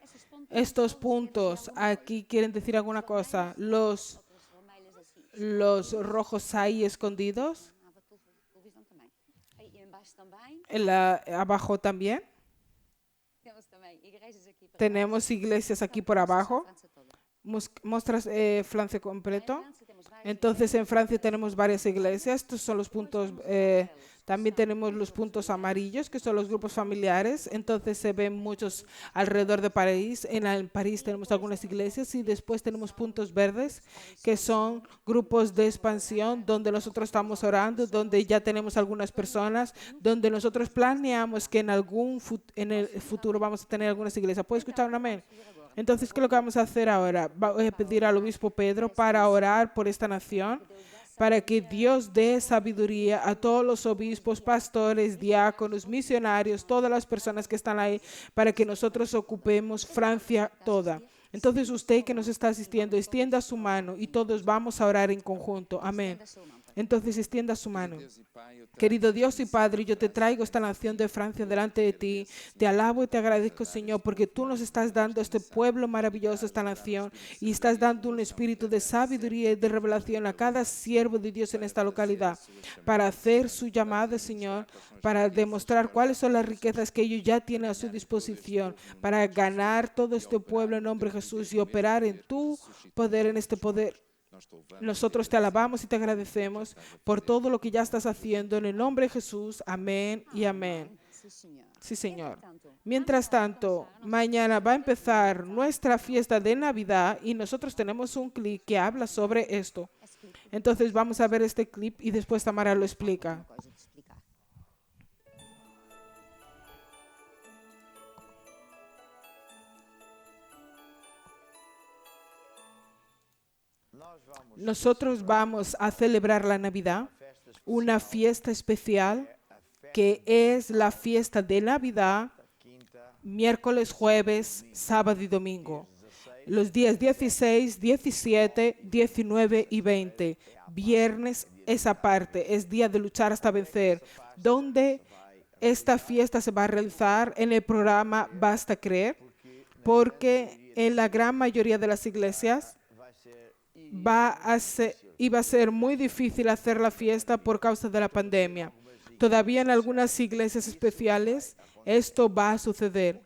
Estos puntos aquí quieren decir alguna cosa. Los rojos ahí escondidos. Televisão também. Aí embaixo também. Abajo también. Temos também igrejas aqui para Tenemos iglesias aquí por abajo. França toda. Muestras Francia completo. França temos várias Entonces en Francia tenemos varias iglesias. Estos son los puntos También tenemos los puntos amarillos, que son los grupos familiares. Entonces se ven muchos alrededor de París. En París tenemos algunas iglesias y después tenemos puntos verdes, que son grupos de expansión donde nosotros estamos orando, donde ya tenemos algunas personas, donde nosotros planeamos que en el futuro vamos a tener algunas iglesias. ¿Puedo escuchar un amén? Entonces, ¿qué es lo que vamos a hacer ahora? Voy a pedir al obispo Pedro para orar por esta nación, para que Dios dé sabiduría a todos los obispos, pastores, diáconos, misionarios, todas las personas que están ahí, para que nosotros ocupemos Francia toda. Entonces usted que nos está asistiendo, extienda su mano y todos vamos a orar en conjunto. Amén. Entonces extienda su mano. Querido Dios y Padre, yo te traigo esta nación de Francia delante de ti. Te alabo y te agradezco, Señor, porque tú nos estás dando este pueblo maravilloso, esta nación, y estás dando un espíritu de sabiduría y de revelación a cada siervo de Dios en esta localidad, para hacer su llamada, Señor, para demostrar cuáles son las riquezas que ellos ya tienen a su disposición, para ganar todo este pueblo en nombre de Jesús y operar en tu poder, en este poder. Nosotros te alabamos y te agradecemos por todo lo que ya estás haciendo en el nombre de Jesús. Amén y amén. Sí, Señor. Mientras tanto, mañana va a empezar nuestra fiesta de Navidad y nosotros tenemos un clip que habla sobre esto. Entonces vamos a ver este clip y después Tamara lo explica. Nosotros vamos a celebrar la Navidad, una fiesta especial que es la fiesta de Navidad, miércoles, jueves, sábado y domingo. Los días 16, 17, 19 y 20. Viernes es aparte, es día de luchar hasta vencer, donde esta fiesta se va a realizar en el programa Basta Creer, porque en la gran mayoría de las iglesias iba a ser muy difícil hacer la fiesta por causa de la pandemia. Todavía en algunas iglesias especiales esto va a suceder.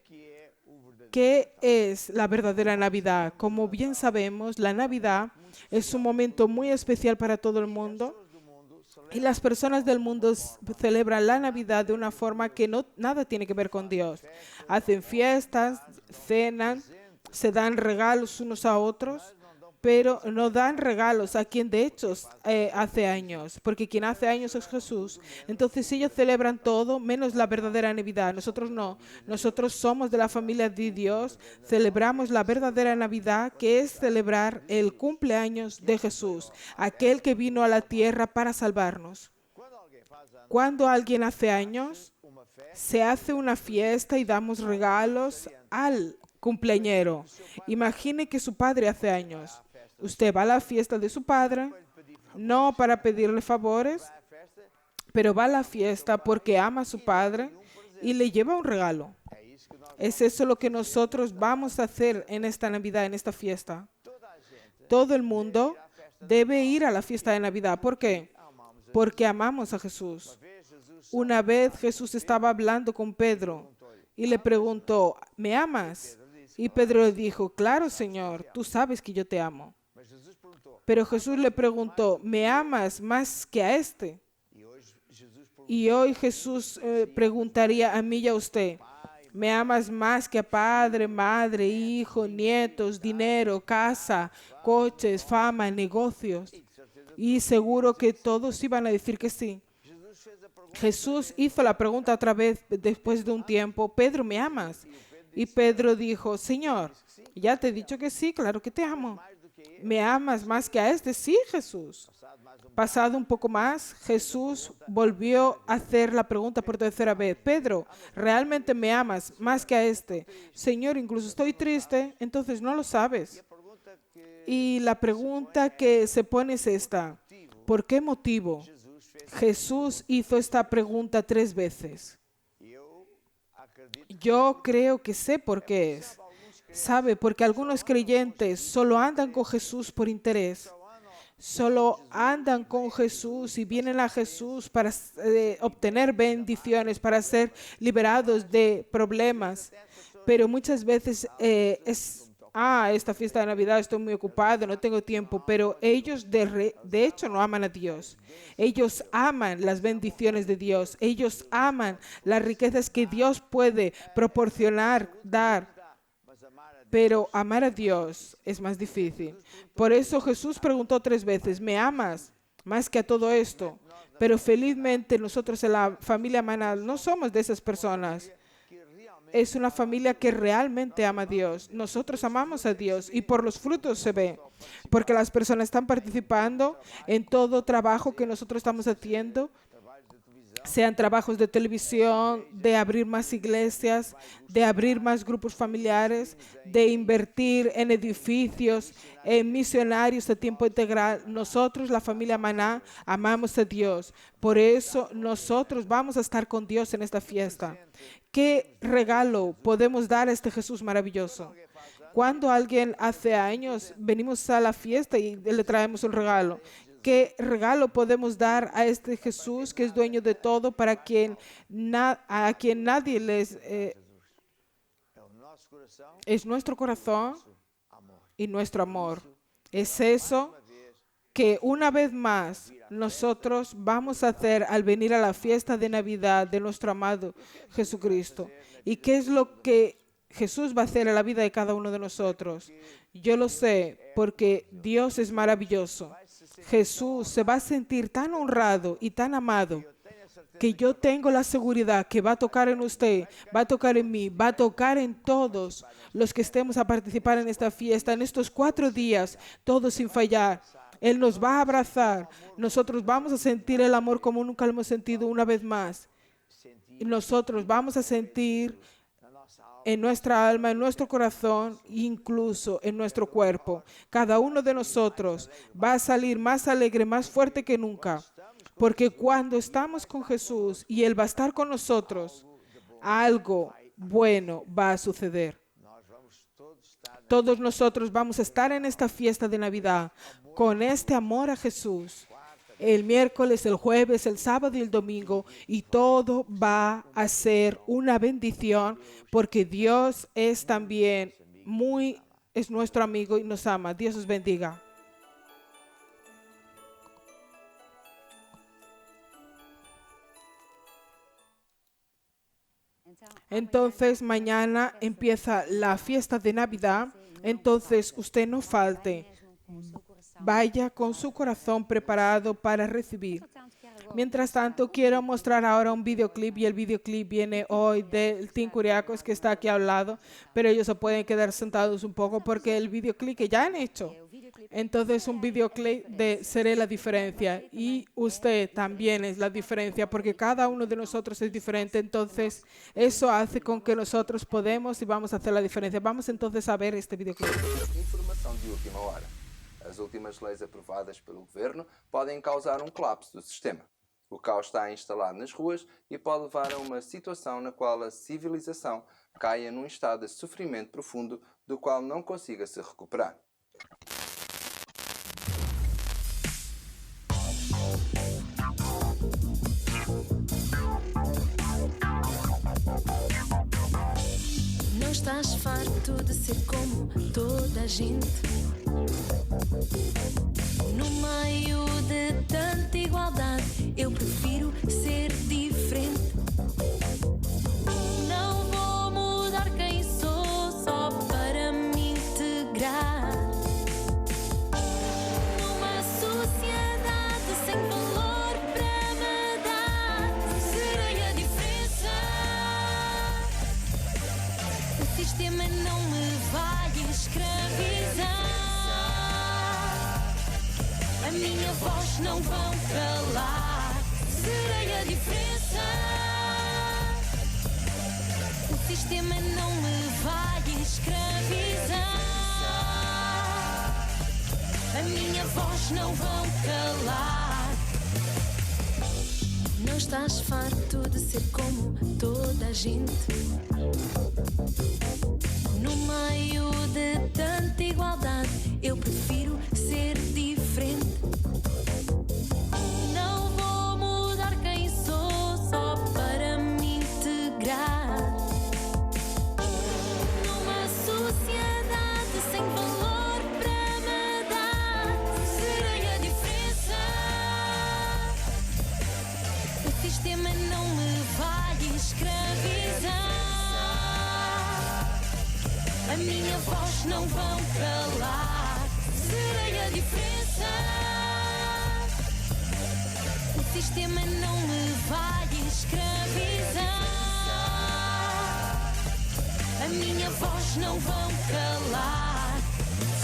¿Qué es la verdadera Navidad? Como bien sabemos, la Navidad es un momento muy especial para todo el mundo y las personas del mundo celebran la Navidad de una forma que nada tiene que ver con Dios. Hacen fiestas, cenan, se dan regalos unos a otros, pero no dan regalos a quien de hecho hace años, porque quien hace años es Jesús. Entonces ellos celebran todo menos la verdadera Navidad. Nosotros no. Nosotros somos de la familia de Dios, celebramos la verdadera Navidad, que es celebrar el cumpleaños de Jesús, aquel que vino a la tierra para salvarnos. Cuando alguien hace años, se hace una fiesta y damos regalos al cumpleañero. Imagine que su padre hace años. Usted va a la fiesta de su padre, no para pedirle favores, pero va a la fiesta porque ama a su padre y le lleva un regalo. Es eso lo que nosotros vamos a hacer en esta Navidad, en esta fiesta. Todo el mundo debe ir a la fiesta de Navidad. ¿Por qué? Porque amamos a Jesús. Una vez Jesús estaba hablando con Pedro y le preguntó, ¿me amas? Y Pedro le dijo, claro, Señor, tú sabes que yo te amo. Pero Jesús le preguntó, ¿me amas más que a este? Y hoy Jesús preguntaría a mí y a usted, ¿me amas más que a padre, madre, hijo, nietos, dinero, casa, coches, fama, negocios? Y seguro que todos iban a decir que sí. Jesús hizo la pregunta otra vez después de un tiempo, Pedro, ¿me amas? Y Pedro dijo, Señor, ya te he dicho que sí, claro que te amo. ¿Me amas más que a este? Sí, Jesús. Pasado un poco más, Jesús volvió a hacer la pregunta por tercera vez. Pedro, ¿realmente me amas más que a este? Señor, incluso estoy triste, entonces no lo sabes. Y la pregunta que se pone es esta. ¿Por qué motivo Jesús hizo esta pregunta 3 veces? Yo creo que sé por qué es. ¿Sabe? Porque algunos creyentes solo andan con Jesús por interés. Solo andan con Jesús y vienen a Jesús para obtener bendiciones, para ser liberados de problemas. Pero muchas veces esta fiesta de Navidad estoy muy ocupado, no tengo tiempo, pero ellos de hecho no aman a Dios. Ellos aman las bendiciones de Dios, ellos aman las riquezas que Dios puede proporcionar, dar. Pero amar a Dios es más difícil. Por eso Jesús preguntó 3 veces, ¿me amas más que a todo esto? Pero felizmente nosotros en la familia Manal no somos de esas personas. Es una familia que realmente ama a Dios. Nosotros amamos a Dios y por los frutos se ve. Porque las personas están participando en todo trabajo que nosotros estamos haciendo, sean trabajos de televisión, de abrir más iglesias, de abrir más grupos familiares, de invertir en edificios, en misionarios a tiempo integral. Nosotros, la familia Maná, amamos a Dios. Por eso nosotros vamos a estar con Dios en esta fiesta. ¿Qué regalo podemos dar a este Jesús maravilloso? Cuando alguien hace años venimos a la fiesta y le traemos un regalo. ¿Qué regalo podemos dar a este Jesús que es dueño de todo, a quien nadie les... es nuestro corazón y nuestro amor. Es eso que una vez más nosotros vamos a hacer al venir a la fiesta de Navidad de nuestro amado Jesucristo. ¿Y qué es lo que Jesús va a hacer en la vida de cada uno de nosotros? Yo lo sé porque Dios es maravilloso. Jesús se va a sentir tan honrado y tan amado que yo tengo la seguridad que va a tocar en usted, va a tocar en mí, va a tocar en todos los que estemos a participar en esta fiesta, en estos 4 días, todos sin fallar. Él nos va a abrazar. Nosotros vamos a sentir el amor como nunca lo hemos sentido una vez más. Y nosotros vamos a sentir en nuestra alma, en nuestro corazón, incluso en nuestro cuerpo. Cada uno de nosotros va a salir más alegre, más fuerte que nunca. Porque cuando estamos con Jesús y Él va a estar con nosotros, algo bueno va a suceder. Todos nosotros vamos a estar en esta fiesta de Navidad con este amor a Jesús. El miércoles, el jueves, el sábado y el domingo, y todo va a ser una bendición porque Dios es también es nuestro amigo y nos ama. Dios os bendiga. Entonces mañana empieza la fiesta de Navidad, entonces usted no falte. Vaya con su corazón preparado para recibir. Mientras tanto, quiero mostrar ahora un videoclip y el videoclip viene hoy del Team Curiacos que está aquí al lado, pero ellos se pueden quedar sentados un poco porque el videoclip que ya han hecho. Entonces, un videoclip de Seré la diferencia y usted también es la diferencia porque cada uno de nosotros es diferente. Entonces, eso hace con que nosotros podemos y vamos a hacer la diferencia. Vamos entonces a ver este videoclip. Informação de última hora. As últimas leis aprovadas pelo governo podem causar colapso do sistema. O caos está instalado nas ruas e pode levar a uma situação na qual a civilização caia num estado de sofrimento profundo do qual não consiga se recuperar. Não estás farto de ser como toda a gente? No meio de tanta igualdade, eu prefiro ser diferente. Não vou mudar quem sou só para me integrar. Numa sociedade sem valor para me dar, serei a diferença. O sistema não me vai escravizar. A minha voz não vão calar. Serei a diferença. O sistema não me vai escravizar. A minha voz não vão calar. Não estás farto de ser como toda a gente? No meio de tanta igualdade, eu prefiro ser diferente. Não vou mudar quem sou só para me integrar. Numa sociedade A minha voz não vão calar. Serei a diferença. O sistema não me vai escravizar. A minha voz não vão calar.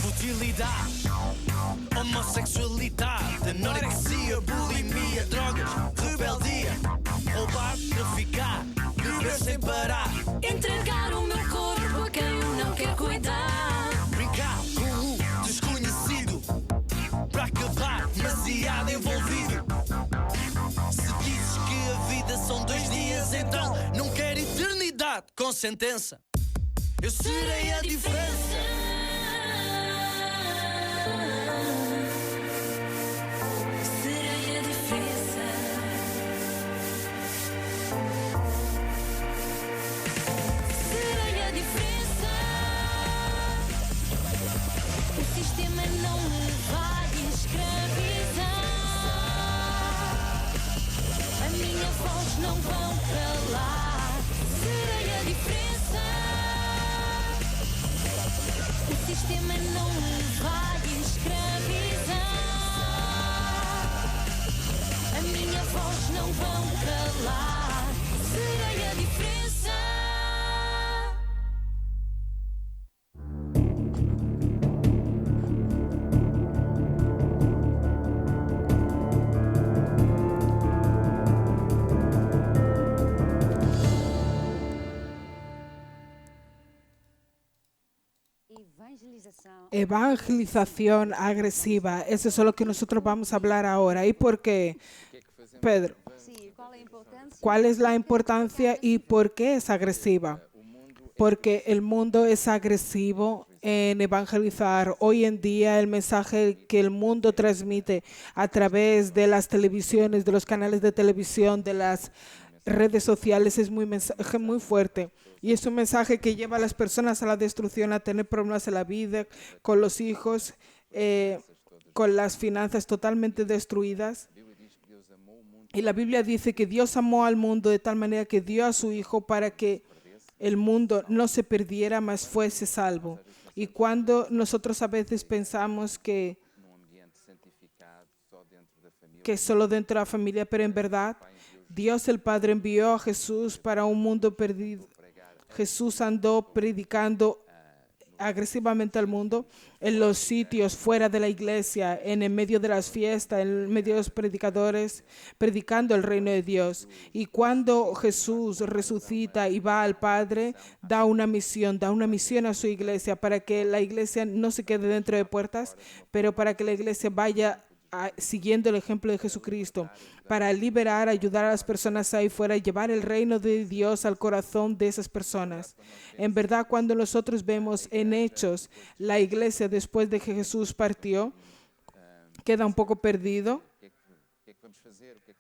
Futilidade, homossexualidade, anorexia, bulimia, drogas, rebeldia, roubar, traficar, beber sem parar, Entregar o meu corpo a quem eu não quero cuidar. brincar com o desconhecido, para acabar demasiado envolvido. Se dizes que a vida são 2 dias, então não quero eternidade com sentença. Eu serei a diferença. Serei a diferença. Serei a diferença. O sistema não me vai escravizar. A minha voz não vão calar. Serei a diferença. O sistema não me vai escravizar. A minha voz não vão calar. Serei a diferença. Evangelización agresiva. Eso es lo que nosotros vamos a hablar ahora. ¿Y por qué, Pedro? ¿Cuál es la importancia y por qué es agresiva? Porque el mundo es agresivo en evangelizar. Hoy en día el mensaje que el mundo transmite a través de las televisiones, de los canales de televisión, de las redes sociales es mensaje muy fuerte. Y es un mensaje que lleva a las personas a la destrucción, a tener problemas en la vida, con los hijos, con las finanzas totalmente destruidas. Y la Biblia dice que Dios amó al mundo de tal manera que dio a su Hijo para que el mundo no se perdiera, mas fuese salvo. Y cuando nosotros a veces pensamos que solo dentro de la familia, pero en verdad Dios el Padre envió a Jesús para un mundo perdido. Jesús andó predicando agresivamente al mundo en los sitios fuera de la iglesia, en el medio de las fiestas, en medio de los predicadores, predicando el reino de Dios. Y cuando Jesús resucita y va al Padre, da una misión a su iglesia para que la iglesia no se quede dentro de puertas, pero para que la iglesia vaya siguiendo el ejemplo de Jesucristo, para liberar, ayudar a las personas ahí fuera y llevar el reino de Dios al corazón de esas personas. En verdad, cuando nosotros vemos en Hechos la iglesia después de que Jesús partió, queda un poco perdido.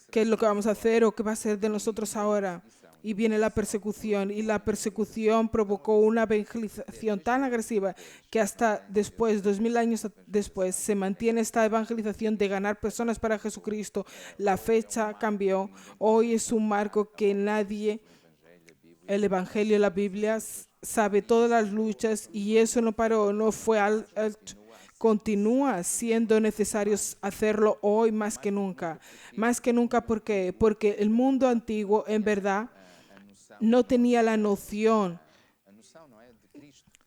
¿Qué es lo que vamos a hacer o qué va a ser de nosotros ahora? Y viene la persecución, y la persecución provocó una evangelización tan agresiva que hasta después, 2000 años después, se mantiene esta evangelización de ganar personas para Jesucristo. La fecha cambió. Hoy es un marco que nadie, el Evangelio, la Biblia, sabe todas las luchas, y eso no paró, no fue continúa siendo necesario hacerlo hoy más que nunca. Más que nunca, ¿por qué? Porque el mundo antiguo, en verdad, no tenía la noción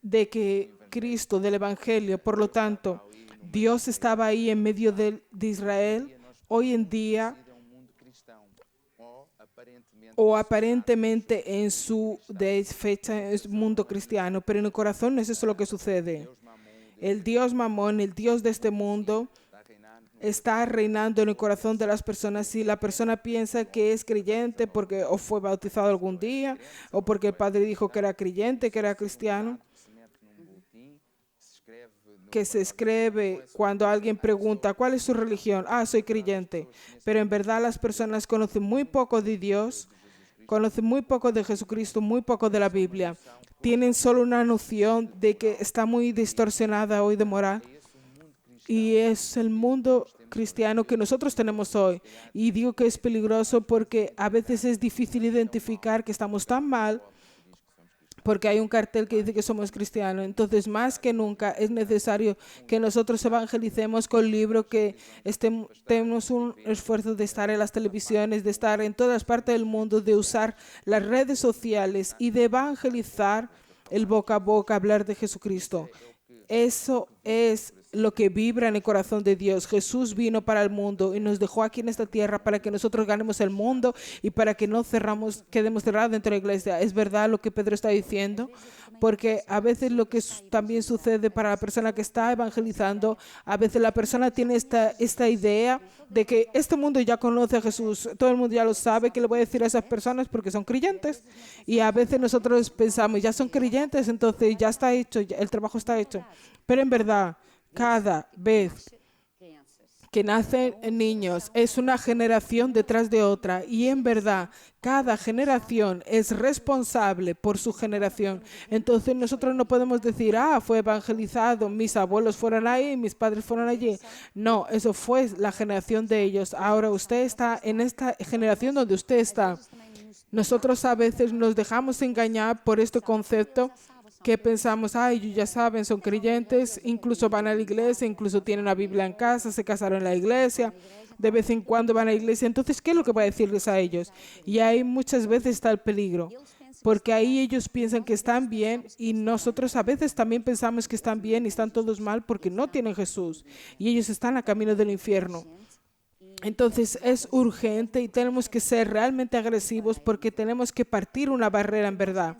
de que Cristo, del Evangelio, por lo tanto, Dios estaba ahí en medio de Israel. Hoy en día, o aparentemente en su fecha, es mundo cristiano, pero en el corazón no es eso lo que sucede. El Dios Mamón, el Dios de este mundo, está reinando en el corazón de las personas. Si la persona piensa que es creyente porque o fue bautizado algún día, o porque el padre dijo que era creyente, que era cristiano, que se escribe cuando alguien pregunta ¿cuál es su religión? Soy creyente. Pero en verdad las personas conocen muy poco de Dios, conocen muy poco de Jesucristo, muy poco de la Biblia. Tienen solo una noción de que está muy distorsionada hoy de moral. Y es el mundo cristiano que nosotros tenemos hoy. Y digo que es peligroso porque a veces es difícil identificar que estamos tan mal, porque hay un cartel que dice que somos cristianos. Entonces, más que nunca es necesario que nosotros evangelicemos con el libro, que tenemos un esfuerzo de estar en las televisiones, de estar en todas partes del mundo, de usar las redes sociales y de evangelizar el boca a boca, hablar de Jesucristo. Eso es lo que vibra en el corazón de Dios. Jesús vino para el mundo y nos dejó aquí en esta tierra para que nosotros ganemos el mundo y para que no quedemos cerrados dentro de la iglesia. Es verdad lo que Pedro está diciendo, porque a veces lo que también sucede para la persona que está evangelizando, a veces la persona tiene esta idea de que este mundo ya conoce a Jesús, todo el mundo ya lo sabe, ¿qué le voy a decir a esas personas? Porque son creyentes. Y a veces nosotros pensamos, ya son creyentes, entonces ya está hecho, el trabajo está hecho. Pero en verdad, cada vez que nacen niños es una generación detrás de otra, y en verdad cada generación es responsable por su generación. Entonces nosotros no podemos decir, fue evangelizado, mis abuelos fueron ahí, mis padres fueron allí. No, eso fue la generación de ellos. Ahora usted está en esta generación donde usted está. Nosotros a veces nos dejamos engañar por este concepto que pensamos, ellos ya saben, son creyentes, incluso van a la iglesia, incluso tienen una Biblia en casa, se casaron en la iglesia, de vez en cuando van a la iglesia. Entonces, ¿qué es lo que va a decirles a ellos? Y ahí muchas veces está el peligro, porque ahí ellos piensan que están bien y nosotros a veces también pensamos que están bien y están todos mal porque no tienen Jesús y ellos están a camino del infierno. Entonces es urgente y tenemos que ser realmente agresivos, porque tenemos que partir una barrera en verdad.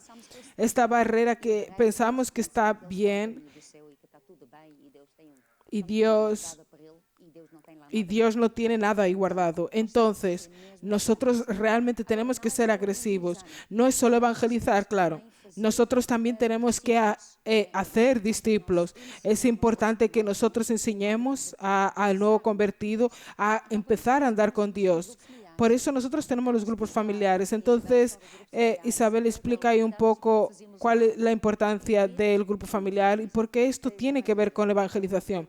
Esta barrera que pensamos que está bien y Dios no tiene nada ahí guardado. Entonces nosotros realmente tenemos que ser agresivos. No es solo evangelizar, claro. Nosotros también tenemos que hacer discípulos. Es importante que nosotros enseñemos al nuevo convertido a empezar a andar con Dios. Por eso nosotros tenemos los grupos familiares. Entonces, Isabel explica ahí un poco cuál es la importancia del grupo familiar y por qué esto tiene que ver con la evangelización.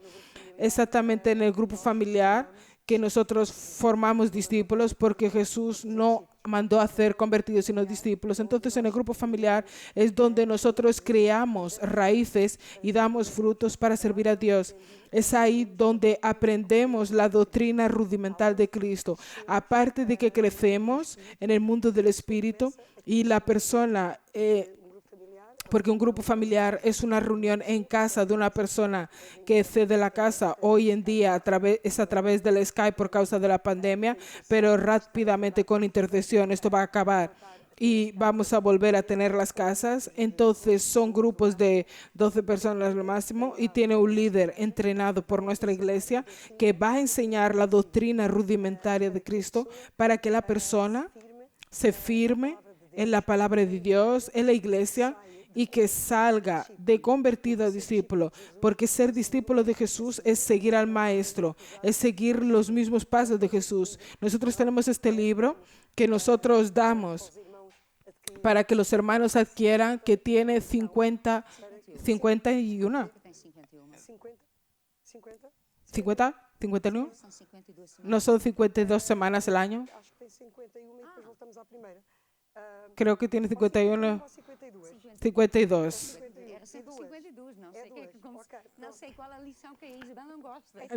Exactamente en el grupo familiar que nosotros formamos discípulos, porque Jesús no mandó a hacer convertidos sino discípulos. Entonces en el grupo familiar es donde nosotros creamos raíces y damos frutos para servir a Dios. Es ahí donde aprendemos la doctrina rudimental de Cristo. Aparte de que crecemos en el mundo del Espíritu y la persona... porque un grupo familiar es una reunión en casa de una persona que cede la casa. Hoy en día es a través del Skype por causa de la pandemia, pero rápidamente con intercesión esto va a acabar y vamos a volver a tener las casas. Entonces son grupos de 12 personas lo máximo y tiene un líder entrenado por nuestra iglesia que va a enseñar la doctrina rudimentaria de Cristo para que la persona se firme en la palabra de Dios, en la iglesia, y que salga de convertido a discípulo, porque ser discípulo de Jesús es seguir al Maestro, es seguir los mismos pasos de Jesús. Nosotros tenemos este libro que nosotros damos para que los hermanos adquieran, que tiene 51. 51. No son 52 semanas al año. Creo que tiene 51. 52.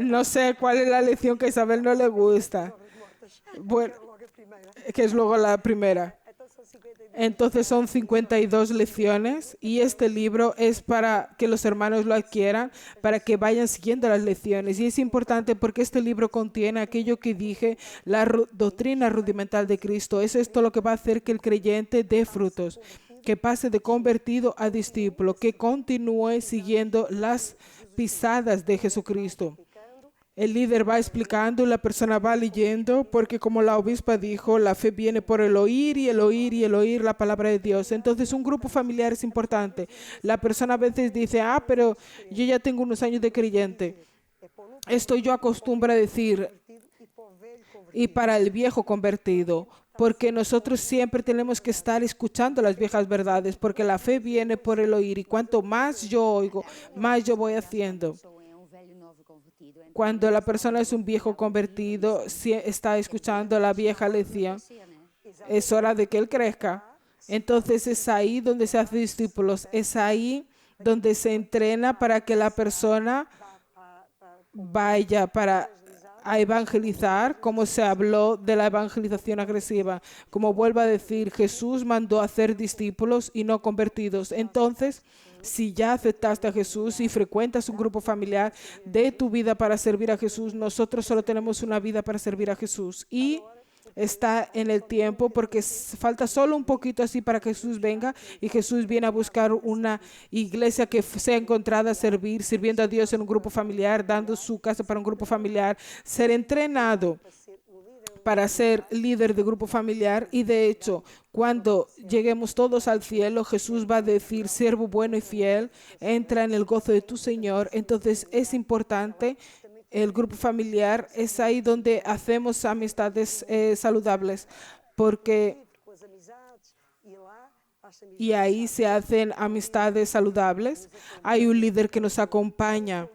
No sé cuál es la lección que a Isabel no le gusta. Bueno, que es luego la primera. Entonces son 52 lecciones y este libro es para que los hermanos lo adquieran, para que vayan siguiendo las lecciones. Y es importante porque este libro contiene aquello que dije, la doctrina rudimental de Cristo. Es esto lo que va a hacer que el creyente dé frutos, que pase de convertido a discípulo, que continúe siguiendo las pisadas de Jesucristo. El líder va explicando y la persona va leyendo, porque como la obispa dijo, la fe viene por el oír y el oír y el oír la palabra de Dios. Entonces un grupo familiar es importante. La persona a veces dice, pero yo ya tengo unos años de creyente. Esto yo acostumbro a decir, y para el viejo convertido, porque nosotros siempre tenemos que estar escuchando las viejas verdades, porque la fe viene por el oír y cuanto más yo oigo, más yo voy haciendo. Cuando la persona es un viejo convertido, si está escuchando la vieja lección, es hora de que él crezca. Entonces es ahí donde se hace discípulos, es ahí donde se entrena para que la persona vaya a evangelizar, como se habló de la evangelización agresiva. Como vuelvo a decir, Jesús mandó a hacer discípulos y no convertidos. Entonces, si ya aceptaste a Jesús y frecuentas un grupo familiar, de tu vida para servir a Jesús. Nosotros solo tenemos una vida para servir a Jesús. Y está en el tiempo porque falta solo un poquito así para que Jesús venga, y Jesús viene a buscar una iglesia que sea encontrada a servir, sirviendo a Dios en un grupo familiar, dando su casa para un grupo familiar, ser entrenado para ser líder de grupo familiar. Y de hecho, cuando lleguemos todos al cielo, Jesús va a decir: siervo bueno y fiel, entra en el gozo de tu Señor. Entonces es importante. El grupo familiar es ahí donde hacemos amistades saludables, y ahí se hacen amistades saludables. Hay un líder que nos acompaña.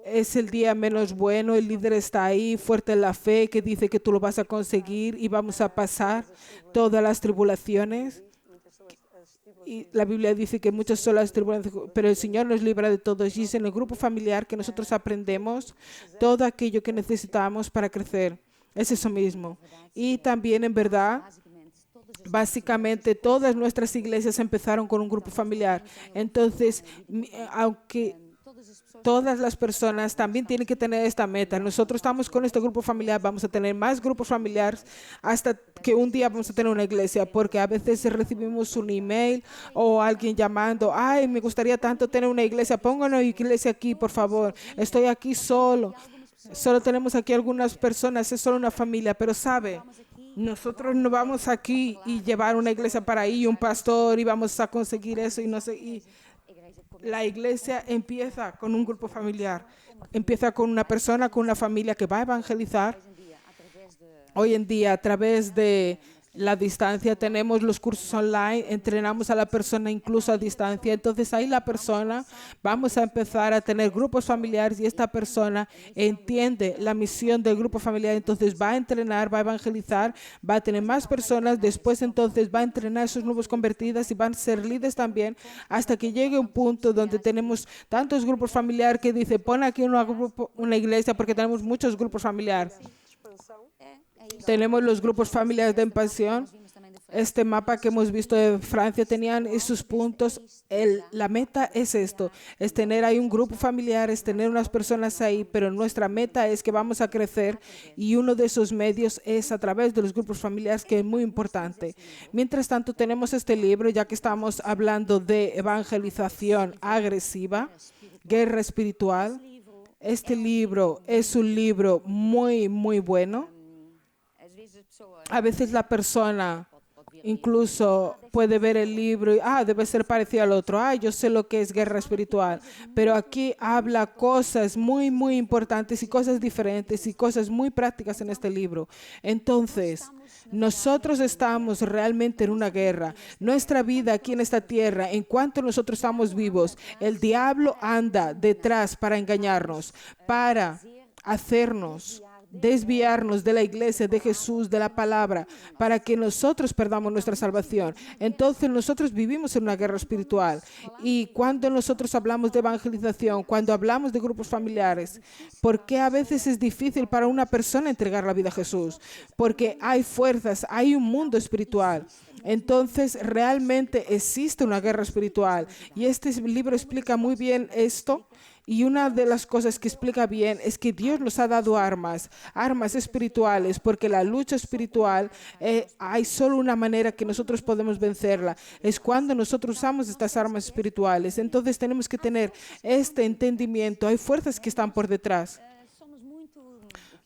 Es el día menos bueno, el líder está ahí, fuerte en la fe, que dice que tú lo vas a conseguir y vamos a pasar todas las tribulaciones. Y la Biblia dice que muchas son las tribulaciones, pero el Señor nos libra de todo. Y es en el grupo familiar que nosotros aprendemos todo aquello que necesitamos para crecer. Es eso mismo. Y también, en verdad, básicamente todas nuestras iglesias empezaron con un grupo familiar. Entonces, aunque todas las personas también tienen que tener esta meta. Nosotros estamos con este grupo familiar, vamos a tener más grupos familiares hasta que un día vamos a tener una iglesia, porque a veces recibimos un email o alguien llamando: ay, me gustaría tanto tener una iglesia, pongan una iglesia aquí, por favor, estoy aquí solo tenemos aquí algunas personas, es solo una familia. Pero sabe, nosotros no vamos aquí y llevar una iglesia para ahí, un pastor, y vamos a conseguir eso y no sé. Y la iglesia empieza con un grupo familiar, empieza con una persona, con una familia que va a evangelizar. Hoy en día, a través de la distancia, tenemos los cursos online, entrenamos a la persona incluso a distancia. Entonces ahí la persona, vamos a empezar a tener grupos familiares, y esta persona entiende la misión del grupo familiar. Entonces va a entrenar, va a evangelizar, va a tener más personas. Después entonces va a entrenar a esos nuevos convertidos y van a ser líderes también, hasta que llegue un punto donde tenemos tantos grupos familiares que dice: pon aquí una iglesia, porque tenemos muchos grupos familiares. Tenemos los grupos familiares de expansión. Este mapa que hemos visto de Francia tenían esos puntos. La meta es esto, es tener ahí un grupo familiar, es tener unas personas ahí, pero nuestra meta es que vamos a crecer, y uno de esos medios es a través de los grupos familiares, que es muy importante. Mientras tanto, tenemos este libro, ya que estamos hablando de evangelización agresiva, guerra espiritual. Este libro es un libro muy, muy bueno. A veces la persona incluso puede ver el libro y debe ser parecido al otro. Yo sé lo que es guerra espiritual. Pero aquí habla cosas muy, muy importantes y cosas diferentes y cosas muy prácticas en este libro. Entonces, nosotros estamos realmente en una guerra. Nuestra vida aquí en esta tierra, en cuanto nosotros estamos vivos, el diablo anda detrás para engañarnos, para hacernos desviarnos de la iglesia, de Jesús, de la palabra, para que nosotros perdamos nuestra salvación. Entonces nosotros vivimos en una guerra espiritual. Y cuando nosotros hablamos de evangelización, cuando hablamos de grupos familiares, ¿por qué a veces es difícil para una persona entregar la vida a Jesús? Porque hay fuerzas, hay un mundo espiritual. Entonces realmente existe una guerra espiritual, y este libro explica muy bien esto. Y una de las cosas que explica bien es que Dios nos ha dado armas espirituales, porque la lucha espiritual, hay solo una manera que nosotros podemos vencerla, es cuando nosotros usamos estas armas espirituales. Entonces tenemos que tener este entendimiento. Hay fuerzas que están por detrás.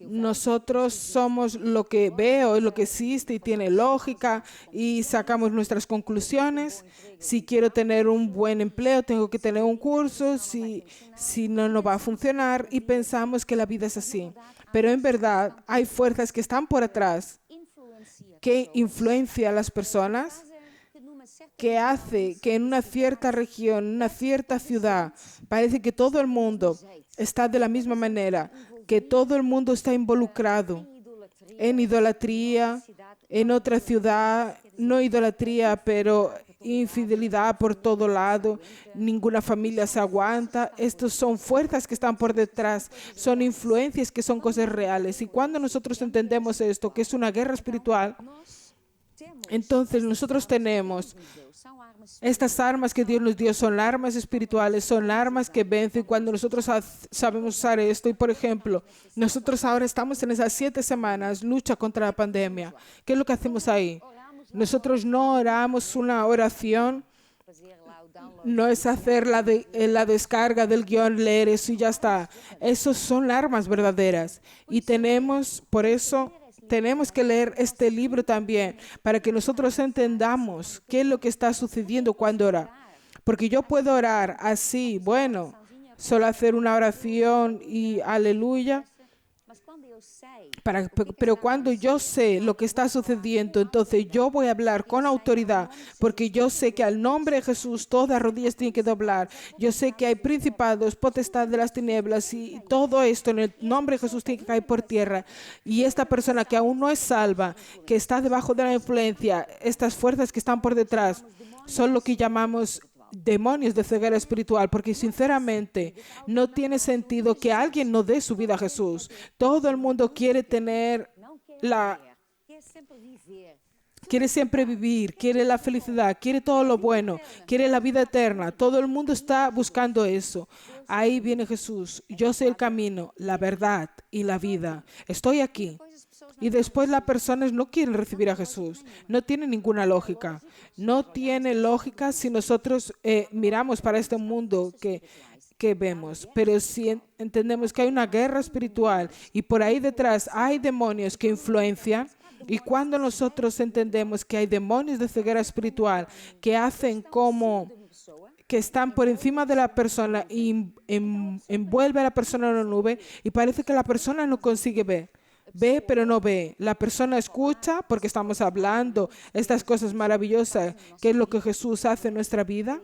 Nosotros somos lo que veo, lo que existe y tiene lógica, y sacamos nuestras conclusiones. Si quiero tener un buen empleo, tengo que tener un curso. Si no, no va a funcionar, y pensamos que la vida es así. Pero en verdad hay fuerzas que están por atrás, que influencian a las personas, que hace que en una cierta región, en una cierta ciudad, parece que todo el mundo está de la misma manera, que todo el mundo está involucrado en idolatría, en otra ciudad, no idolatría, pero infidelidad por todo lado, ninguna familia se aguanta. Estos son fuerzas que están por detrás, son influencias que son cosas reales. Y cuando nosotros entendemos esto, que es una guerra espiritual, entonces nosotros tenemos estas armas que Dios nos dio, son armas espirituales, son armas que vencen cuando nosotros sabemos usar esto. Y por ejemplo, nosotros ahora estamos en esas 7 semanas, lucha contra la pandemia. ¿Qué es lo que hacemos ahí? Nosotros no oramos una oración, no es hacer la descarga del guión, leer eso y ya está. Esos son armas verdaderas. Y por eso tenemos que leer este libro también para que nosotros entendamos qué es lo que está sucediendo cuando ora. Porque yo puedo orar así, bueno, solo hacer una oración y aleluya. Pero cuando yo sé lo que está sucediendo, entonces yo voy a hablar con autoridad, porque yo sé que al nombre de Jesús todas rodillas tienen que doblar. Yo sé que hay principados, potestad de las tinieblas y todo esto en el nombre de Jesús tiene que caer por tierra. Y esta persona que aún no es salva, que está debajo de la influencia, estas fuerzas que están por detrás, son lo que llamamos demonios de ceguera espiritual, porque sinceramente no tiene sentido que alguien no dé su vida a Jesús. Todo el mundo quiere quiere siempre vivir, quiere la felicidad, quiere todo lo bueno, quiere la vida eterna. Todo el mundo está buscando eso. Ahí viene Jesús. Yo soy el camino, la verdad y la vida. Estoy aquí. Y después las personas no quieren recibir a Jesús. No tiene ninguna lógica. No tiene lógica si nosotros miramos para este mundo que vemos. Pero si entendemos que hay una guerra espiritual y por ahí detrás hay demonios que influencian, y cuando nosotros entendemos que hay demonios de ceguera espiritual que hacen como que están por encima de la persona y envuelve a la persona en una nube y parece que la persona no consigue ver. Ve, pero no ve. La persona escucha porque estamos hablando estas cosas maravillosas, que es lo que Jesús hace en nuestra vida,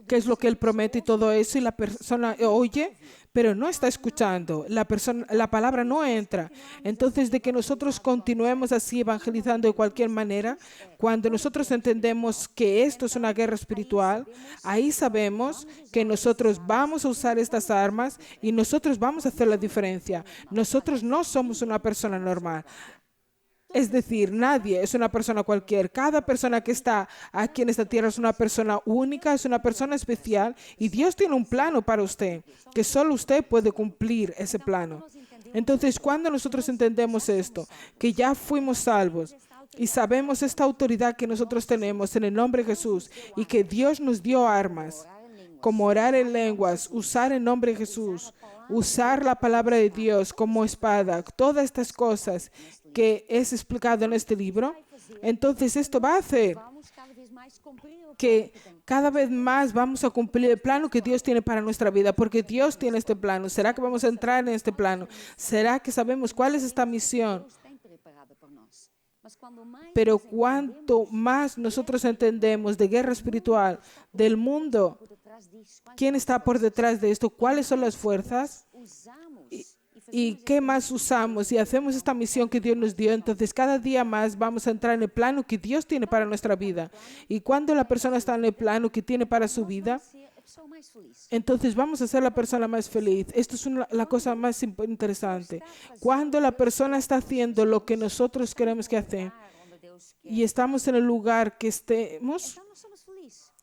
qué es lo que Él promete y todo eso, y la persona oye, pero no está escuchando. La palabra no entra. Entonces, de que nosotros continuemos así evangelizando de cualquier manera, cuando nosotros entendemos que esto es una guerra espiritual, ahí sabemos que nosotros vamos a usar estas armas y nosotros vamos a hacer la diferencia. Nosotros no somos una persona normal. Es decir, nadie es una persona cualquiera. Cada persona que está aquí en esta tierra es una persona única, es una persona especial y Dios tiene un plano para usted, que solo usted puede cumplir ese plano. Entonces, cuando nosotros entendemos esto, que ya fuimos salvos y sabemos esta autoridad que nosotros tenemos en el nombre de Jesús y que Dios nos dio armas, como orar en lenguas, usar el nombre de Jesús, usar la palabra de Dios como espada, todas estas cosas que es explicado en este libro, entonces esto va a hacer que cada vez más vamos a cumplir el plano que Dios tiene para nuestra vida, porque Dios tiene este plano. ¿Será que vamos a entrar en este plano? ¿Será que sabemos cuál es esta misión? Pero cuanto más nosotros entendemos de guerra espiritual, del mundo, quién está por detrás de esto, cuáles son las fuerzas y qué más usamos y hacemos esta misión que Dios nos dio, entonces cada día más vamos a entrar en el plano que Dios tiene para nuestra vida. Y cuando la persona está en el plano que tiene para su vida, entonces vamos a ser la persona más feliz. Esto es la cosa más interesante. Cuando la persona está haciendo lo que nosotros queremos que haga y estamos en el lugar que estemos,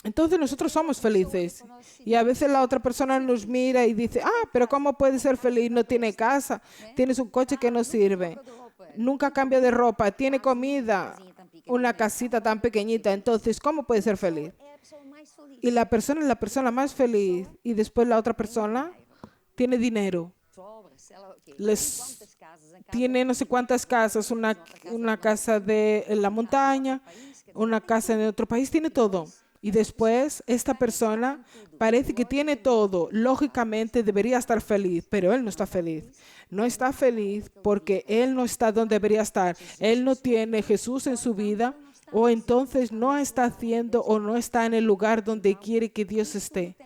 entonces nosotros somos felices. Y a veces la otra persona nos mira y dice, pero ¿cómo puede ser feliz? No tiene casa, tienes un coche que no sirve, nunca cambia de ropa, tiene comida, una casita tan pequeñita. Entonces, ¿cómo puede ser feliz? Y la persona es la persona más feliz y después la otra persona tiene dinero. Tiene no sé cuántas casas, una casa en la montaña, una casa en otro país, tiene todo. Y después esta persona parece que tiene todo. Lógicamente debería estar feliz, pero él no está feliz. No está feliz porque él no está donde debería estar. Él no tiene Jesús en su vida o entonces no está haciendo o no está en el lugar donde quiere que Dios esté.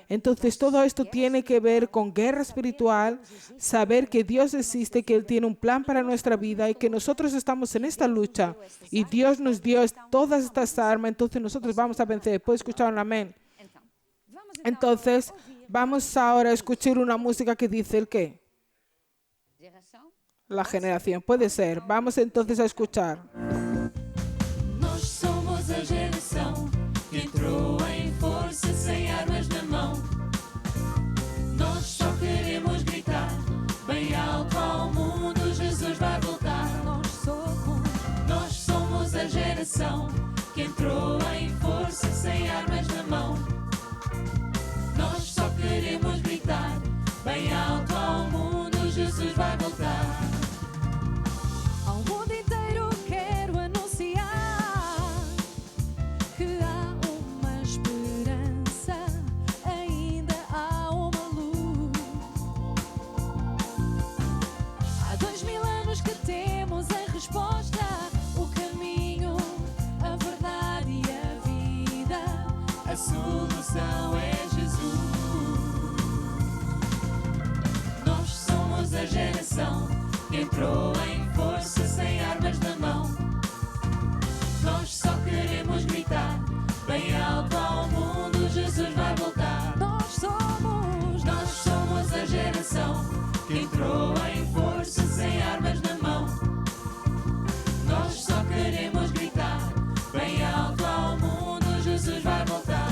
Entonces todo esto tiene que ver con guerra espiritual, saber que Dios existe, que Él tiene un plan para nuestra vida y que nosotros estamos en esta lucha y Dios nos dio todas estas armas, entonces nosotros vamos a vencer. ¿Puedo escuchar un amén? Entonces vamos ahora a escuchar una música que dice el qué. La generación, puede ser. Vamos entonces a escuchar. Nós somos a geração que entrou em força sem armas na mão. Nós só queremos gritar bem alto ao mundo, Jesus vai voltar. Nós somos a geração que entrou em força sem armas na mão. Nós só queremos gritar bem alto ao mundo, Jesus vai voltar. Ao mundo inteiro quero anunciar que há uma esperança, ainda há uma luz. Há 2000 anos que temos a resposta, o caminho, a verdade e a vida. A solução é Jesus. Nós somos a geração que entrou em força sem armas na mão. Nós só queremos gritar bem alto ao mundo, Jesus vai voltar. Nós somos a geração que entrou em força sem armas na mão. Nós só queremos gritar bem alto ao mundo, Jesus vai voltar.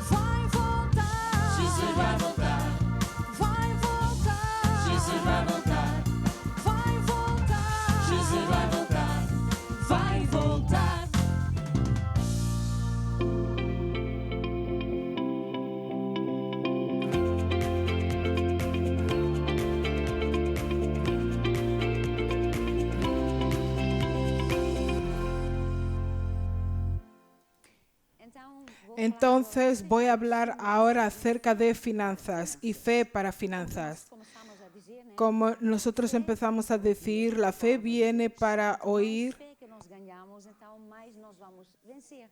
Vai voltar. Jesus vai voltar. Vai voltar. Jesus vai voltar. Vai voltar. Jesus vai voltar. Vai voltar. Entonces voy a hablar ahora acerca de finanzas y fe para finanzas. Como nosotros empezamos a decir, la fe viene para oír. Que nós ganhamos, então mais nós vamos vencer.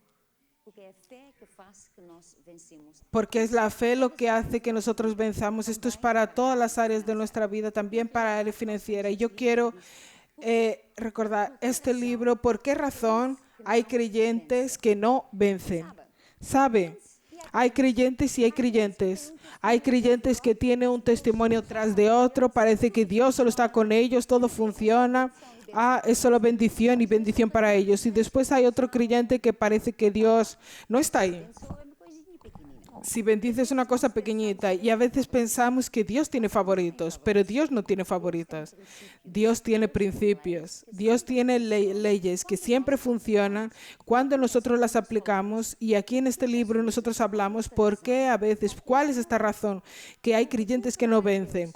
Porque é fé que faz que nós vencemos. Porque es la fe lo que hace que nosotros venzamos. Esto es para todas las áreas de nuestra vida, también para la área financiera. Y yo quiero recordar este libro. ¿Por qué razón hay creyentes que no vencen? ¿Sabe? Hay creyentes y hay creyentes. Hay creyentes que tienen un testimonio tras de otro. Parece que Dios solo está con ellos, todo funciona. Es solo bendición y bendición para ellos. Y después hay otro creyente que parece que Dios no está ahí. Si bendices una cosa pequeñita, y a veces pensamos que Dios tiene favoritos, pero Dios no tiene favoritos. Dios tiene principios, Dios tiene leyes que siempre funcionan cuando nosotros las aplicamos, y aquí en este libro nosotros hablamos por qué a veces, cuál es esta razón, que hay creyentes que no vencen.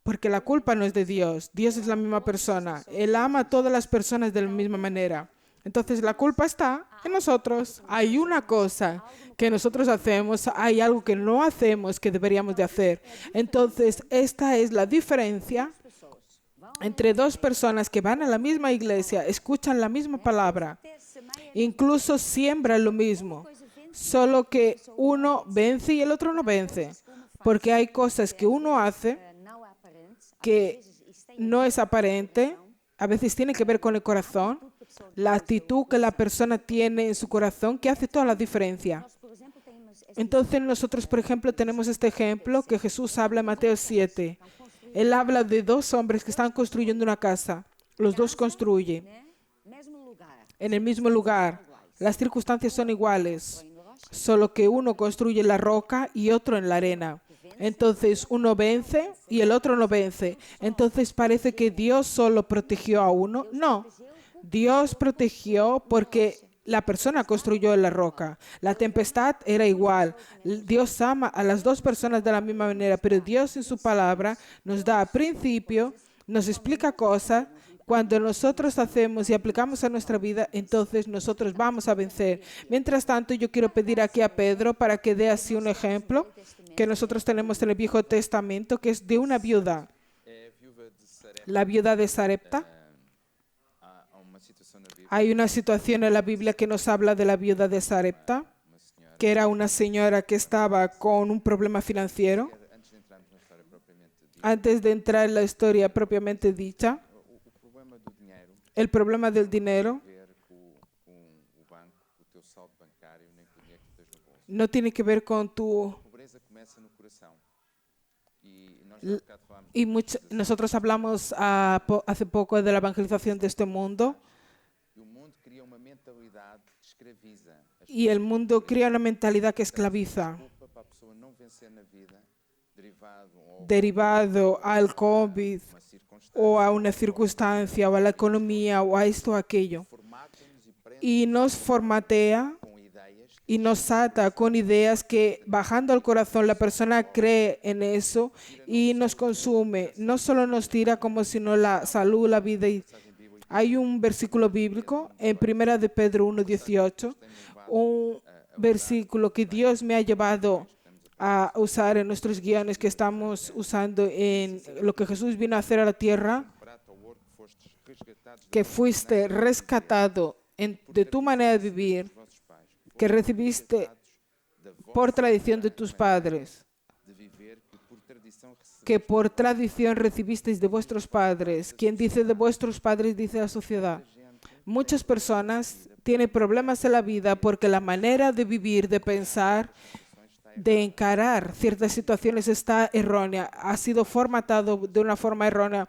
Porque la culpa no es de Dios, Dios es la misma persona, Él ama a todas las personas de la misma manera. Entonces la culpa está en nosotros. Hay una cosa que nosotros hacemos, hay algo que no hacemos que deberíamos de hacer. Entonces esta es la diferencia entre dos personas que van a la misma iglesia, escuchan la misma palabra, incluso siembran lo mismo, solo que uno vence y el otro no vence. Porque hay cosas que uno hace que no es aparente, a veces tiene que ver con el corazón, la actitud que la persona tiene en su corazón, que hace toda la diferencia. Entonces nosotros, por ejemplo, tenemos este ejemplo que Jesús habla en Mateo 7. Él habla de dos hombres que están construyendo una casa. Los dos construyen en el mismo lugar. Las circunstancias son iguales, solo que uno construye en la roca y otro en la arena. Entonces uno vence y el otro no vence. Entonces parece que Dios solo protegió a uno. No, Dios protegió porque la persona construyó en la roca. La tempestad era igual. Dios ama a las dos personas de la misma manera, pero Dios en su palabra nos da principio, nos explica cosas. Cuando nosotros hacemos y aplicamos a nuestra vida, entonces nosotros vamos a vencer. Mientras tanto, yo quiero pedir aquí a Pedro para que dé así un ejemplo que nosotros tenemos en el Viejo Testamento, que es de una viuda. La viuda de Sarepta. Hay una situación en la Biblia que nos habla de la viuda de Sarepta, que era una señora que estaba con un problema financiero. Antes de entrarmos na história propriamente dita, Antes de entrar en la historia propiamente dicha, o problema do dinheiro el problema del dinero tem a ver com o banco, o teu saldo bancário, nem com o dinheiro que tu tens no bolso. no tiene que ver con tu... A pobreza começa no coração. E nós já há bocado falámos Y nosotros hablamos hace poco de la evangelización de este mundo, e o mundo cria uma mentalidade que escraviza as y el mundo crea una mentalidad que esclaviza, desculpa para a pessoa não vencer na vida, derivado al COVID uma circunstância, o a una circunstancia o a la economía o a esto o aquello, formata-nos e prende y nos formatea com ideias y nos ata con ideas que, bajando al corazón, la persona cree en eso y nos consume. No solo nos tira como sino la salud, la vida. Hay un versículo bíblico en 1 de Pedro 1:18, un versículo que Dios me ha llevado a usar en nuestros guiones que estamos usando en lo que Jesús vino a hacer a la tierra, prata ou ouro que fostes resgatados que fuiste rescatado de tu manera de vivir, dos vossos pais, que recibiste da vossa por tradición de tus padres, de viver que por tradição recebeu. que por tradición recibisteis de vuestros padres. Quien dice de vuestros padres dice la sociedad. Muchas personas tienen problemas en la vida porque la manera de vivir, de pensar, de encarar ciertas situaciones está errónea. Ha sido formatado de una forma errónea.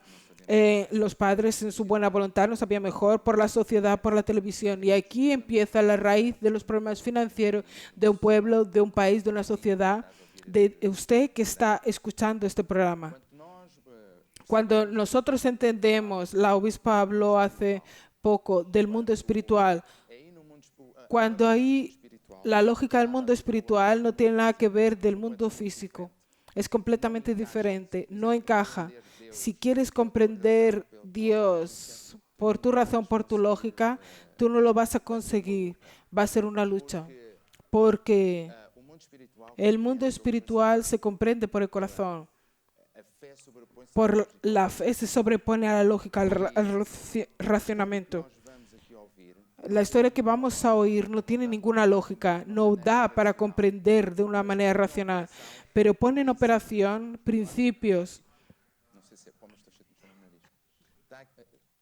Los padres en su buena voluntad no sabían mejor, por la sociedad, por la televisión. Y aquí empieza la raíz de los problemas financieros de un pueblo, de un país, de una sociedad, de usted que está escuchando este programa. Cuando nosotros entendemos, la obispa habló hace poco del mundo espiritual, cuando ahí la lógica del mundo espiritual no tiene nada que ver del mundo físico, es completamente diferente, no encaja. Si quieres comprender Dios por tu razón, por tu lógica, tú no lo vas a conseguir, va a ser una lucha, porque O mundo espiritual, el mundo espiritual se comprende por el corazón. a fé sobrepõe-se Por la fe se sobrepone a la lógica, al racionamiento. nós vamos aqui ouvir. La historia que vamos a oír no tiene ninguna lógica, no da para comprender de una manera racional, pero pone en operación principios, Não sei se é como estou cheio de no nariz.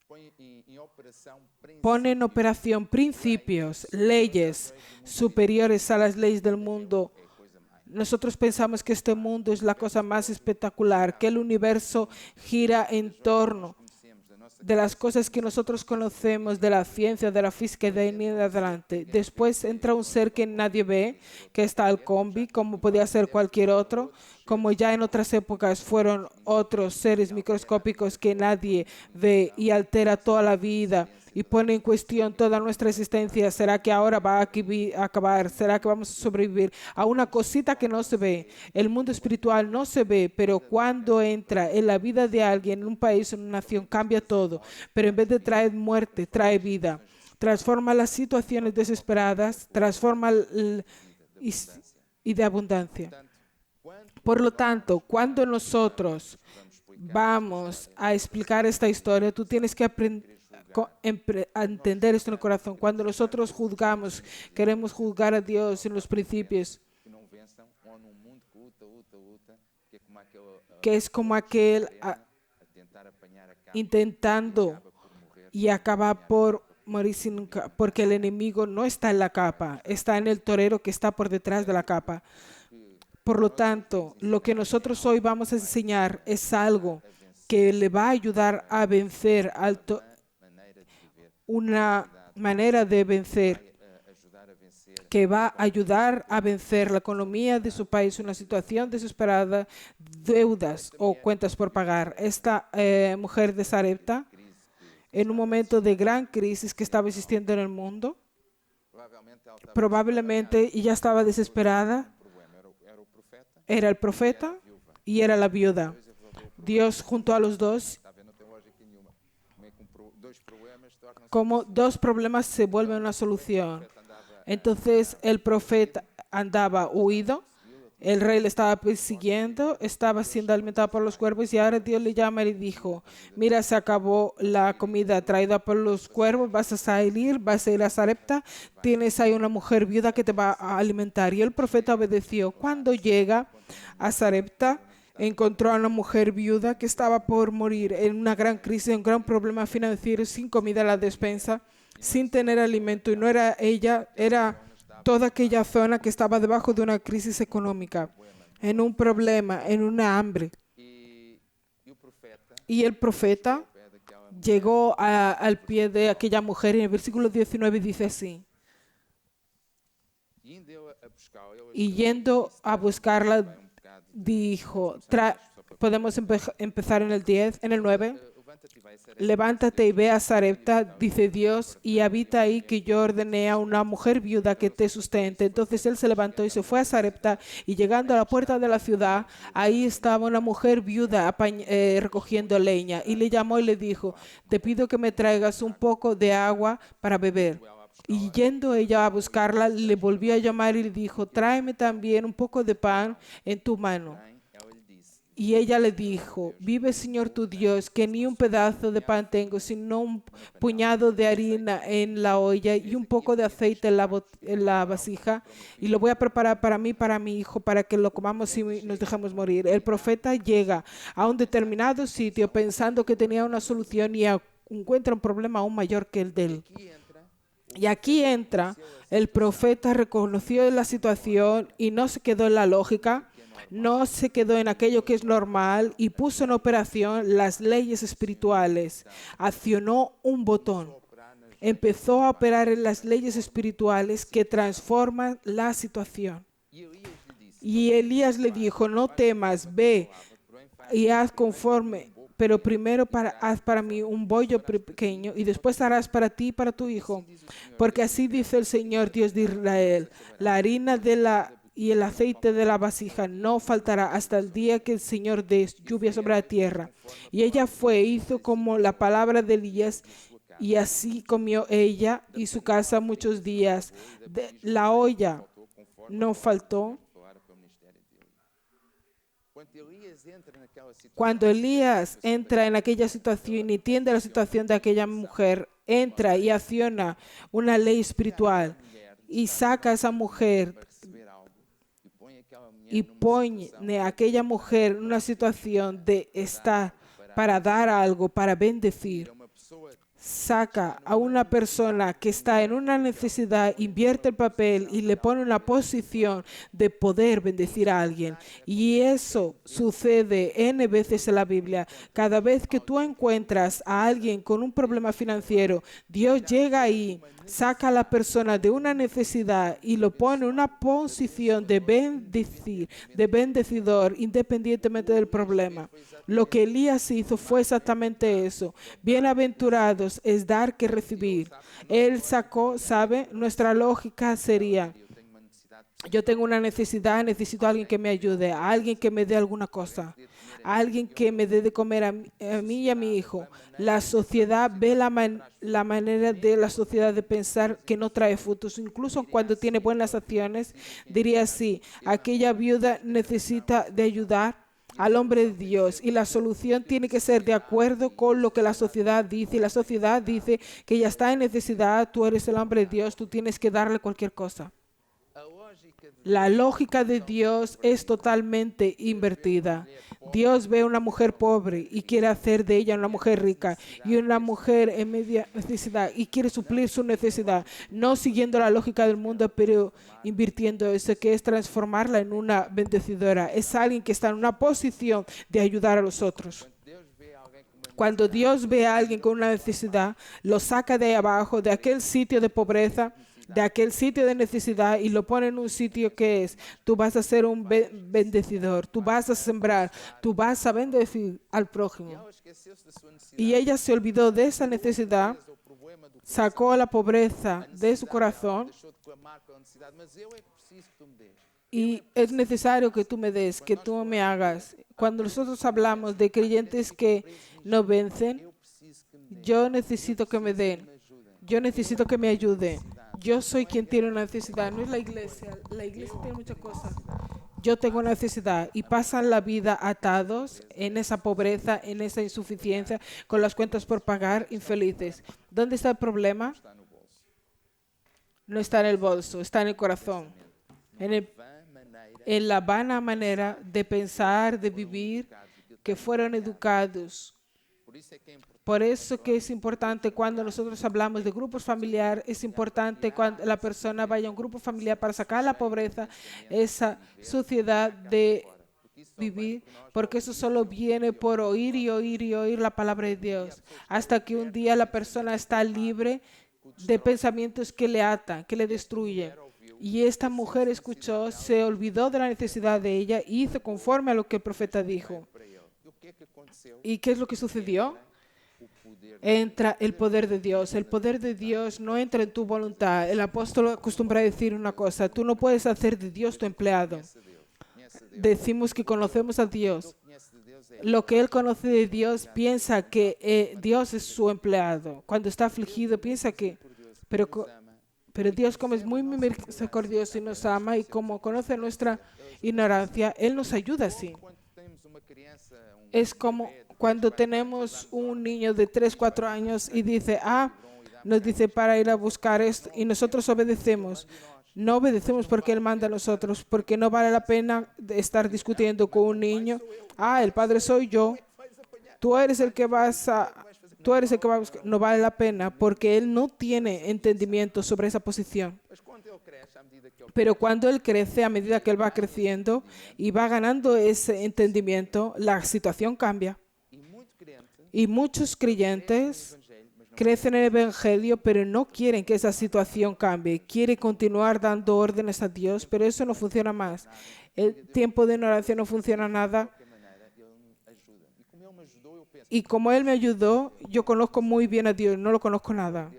Põe em operação pone en operación principios, leyes superiores a las leyes del mundo. Nosotros pensamos que este mundo es la cosa más espectacular, que el universo gira en torno de las cosas que nosotros conocemos, de la ciencia, de la física y de ahí en adelante. Después entra un ser que nadie ve, que está al combi, como podía ser cualquier otro, como ya en otras épocas fueron otros seres microscópicos que nadie ve y altera toda la vida y pone en cuestión toda nuestra existencia. ¿Será que ahora va a acabar? ¿Será que vamos a sobrevivir a una cosita que no se ve? El mundo espiritual no se ve, pero cuando entra en la vida de alguien, en un país, en una nación, cambia todo. Pero en vez de traer muerte, trae vida. Transforma las situaciones desesperadas, transforma y de abundancia. Por lo tanto, cuando nosotros vamos a explicar esta historia, tú tienes que a entender esto en el corazón. Cuando nosotros juzgamos, queremos juzgar a Dios en los principios, que não vençam, ou num mundo que luta, que é como aquele que es como aquel a tentar apanhar a capa intentando por morrer. y acaba por morir sin nunca, porque el enemigo no está en la capa, está en el torero que está por detrás de la capa. Por lo tanto, lo que nosotros hoy vamos a enseñar es algo que le va a ayudar a vencer una manera de vencer, Ajudar a vencer que va a ayudar a vencer la economía de su país, una situación desesperada, deudas o cuentas por pagar. Esta mujer de Sarepta, en un momento de gran crisis que estaba existiendo en el mundo, provavelmente ela estava probablemente ella estaba desesperada, com problema. Era o profeta, era el profeta y era la viuda. Dios junto a los dos, está vendo, não tem lógica nenhuma. Como é que dois problemas tornam-se como dos problemas se vuelven una solución. Entonces el profeta andaba huido El rey le estaba persiguiendo, estaba siendo alimentado por los cuervos y ahora Dios le llama y le dijo, mira, se acabó la comida traída por los cuervos, vas a salir, vas a ir a Sarepta, tienes ahí una mujer viuda que te va a alimentar. Y el profeta obedeció. Cuando llega a Sarepta, encontró a una mujer viuda que estaba por morir en una gran crisis, un gran problema financiero, sin comida en la despensa, sin tener alimento. Y no era ella, era toda aquella zona que estaba debajo de una crisis económica, en un problema, en una hambre. Y el profeta llegó al pie de aquella mujer y en el versículo 19 dice así, y yendo a buscarla, dijo, podemos empezar en el 10, en el 9. Levántate y ve a Sarepta, dice Dios, y habita ahí, que yo ordené a una mujer viuda que te sustente. Entonces él se levantó y se fue a Sarepta, y llegando a la puerta de la ciudad, ahí estaba una mujer viuda recogiendo leña, y le llamó y le dijo, te pido que me traigas un poco de agua para beber. Y yendo ella a buscarla, le volvió a llamar y le dijo, tráeme también un poco de pan en tu mano. Y ella le dijo, vive Señor tu Dios, que ni un pedazo de pan tengo, sino un puñado de harina en la olla y un poco de aceite en la vasija, y lo voy a preparar para mí, para mi hijo, para que lo comamos y nos dejemos morir. El profeta llega a un determinado sitio pensando que tenía una solución y encuentra un problema aún mayor que el de él. Y aquí entra, el profeta reconoció la situación y no se quedó en la lógica, no se quedó en aquello que es normal y puso en operación las leyes espirituales. Accionó un botón. Empezó a operar en las leyes espirituales que transforman la situación. Y Elías le dijo, no temas, ve y haz conforme, pero primero haz para mí un bollo pequeño y después harás para ti y para tu hijo. Porque así dice el Señor Dios de Israel, la harina y el aceite de la vasija no faltará hasta el día que el Señor dé lluvia sobre la tierra. Y ella fue e hizo como la palabra de Elías, y así comió ella y su casa muchos días. La olla no faltó. Cuando Elías entra en aquella situación y entiende la situación de aquella mujer, entra y acciona una ley espiritual y saca a esa mujer y pone a aquella mujer en una situación de estar para dar algo, para bendecir. Saca a una persona que está en una necesidad, invierte el papel y le pone en una posición de poder bendecir a alguien. Y eso sucede N veces en la Biblia. Cada vez que tú encuentras a alguien con un problema financiero, Dios llega ahí, saca a la persona de una necesidad y lo pone en una posición de bendecir, de bendecidor, independientemente del problema. Lo que Elías hizo fue exactamente eso. Bienaventurados es dar que recibir. Él sacó, ¿sabe? Nuestra lógica sería, yo tengo una necesidad, necesito a alguien que me ayude, a alguien que me dé alguna cosa, a alguien que me dé de comer a mí y a mi hijo. La sociedad ve la manera de la sociedad de pensar que no trae frutos. Incluso cuando tiene buenas acciones, diría así, aquella viuda necesita de ayudar al hombre de Dios y la solución tiene que ser de acuerdo con lo que la sociedad dice. Y la sociedad dice que ella está en necesidad, tú eres el hombre de Dios, tú tienes que darle cualquier cosa. La lógica de Dios es totalmente invertida. Dios ve a una mujer pobre y quiere hacer de ella una mujer rica, y una mujer en media necesidad y quiere suplir su necesidad, no siguiendo la lógica del mundo, pero invirtiendo eso, que es transformarla en una bendecidora. Es alguien que está en una posición de ayudar a los otros. Cuando Dios ve a alguien con una necesidad, lo saca de ahí abajo, de aquel sitio de pobreza, de aquel sitio de necesidad, y lo pone en un sitio que es, tú vas a ser un bendecidor, tú vas a sembrar, tú vas a bendecir al prójimo. Y ella se olvidó de esa necesidad, sacó la pobreza de su corazón, y es necesario que tú me des, que tú me hagas. Cuando nosotros hablamos de creyentes que no vencen, yo necesito que me den, yo necesito que me ayuden. Yo soy quien tiene una necesidad, no es la iglesia. La iglesia tiene muchas cosas. yo tengo una necesidad, y pasan la vida atados en esa pobreza, en esa insuficiencia, con las cuentas por pagar, infelices. ¿Dónde está el problema? Está no bolso. No está en el bolso, está en el corazón, Vã maneira en la vana manera de pensar, de vivir, que fueron educados. Por isso é que é importante Por eso que es importante cuando nosotros hablamos de grupos familiares, es importante cuando la persona vaya a un grupo familiar para sacar la pobreza, esa suciedad de vivir, porque eso solo viene por oír y oír y oír la palabra de Dios, hasta que un día la persona está libre de pensamientos que le atan, que le destruyen. Y esta mujer escuchó, se olvidó de la necesidad de ella y hizo conforme a lo que el profeta dijo. para ele. E o que é que aconteceu? ¿Y qué es lo que sucedió? O poder Entra el poder de Dios. El poder de Dios no entra en tu voluntad. El apóstol acostumbra a decir una cosa: tú no puedes hacer de Dios tu empleado. conhece a Deus. Conhece a Deus. Decimos que conocemos a Dios. Conhece de Deus é Lo que él conoce de Dios piensa que Dios es su empleado. Cuando está afligido piensa que... Pero, pero Dios, como es muy misericordioso y nos ama, y como conoce nuestra ignorancia, Él nos ayuda así. quando temos uma criança, Es como cuando tenemos un niño de 3, 4 años y dice, nos dice para ir a buscar esto, y nosotros obedecemos. No obedecemos porque Él manda a nosotros, porque no vale la pena estar discutiendo con un niño. El padre soy yo. Tú eres el que vas a buscar. No vale la pena porque Él no tiene entendimiento sobre esa posición. mas quando ele cresce, à medida que ele Pero cuando Él crece, a medida que Él va creciendo y va ganando ese entendimiento, la situación cambia. e muito crente Y muchos creyentes evangelho, mas não crecen en el Evangelio, pero no quieren que esa situación cambie. Quiere continuar dando órdenes a Dios, pero eso no funciona más. El tiempo de oración no funciona nada. de qualquer maneira ele ajuda. E como ele me ajudou, eu penso Y como Él me ayudó, yo conozco muy bien a Dios, no lo conozco nada.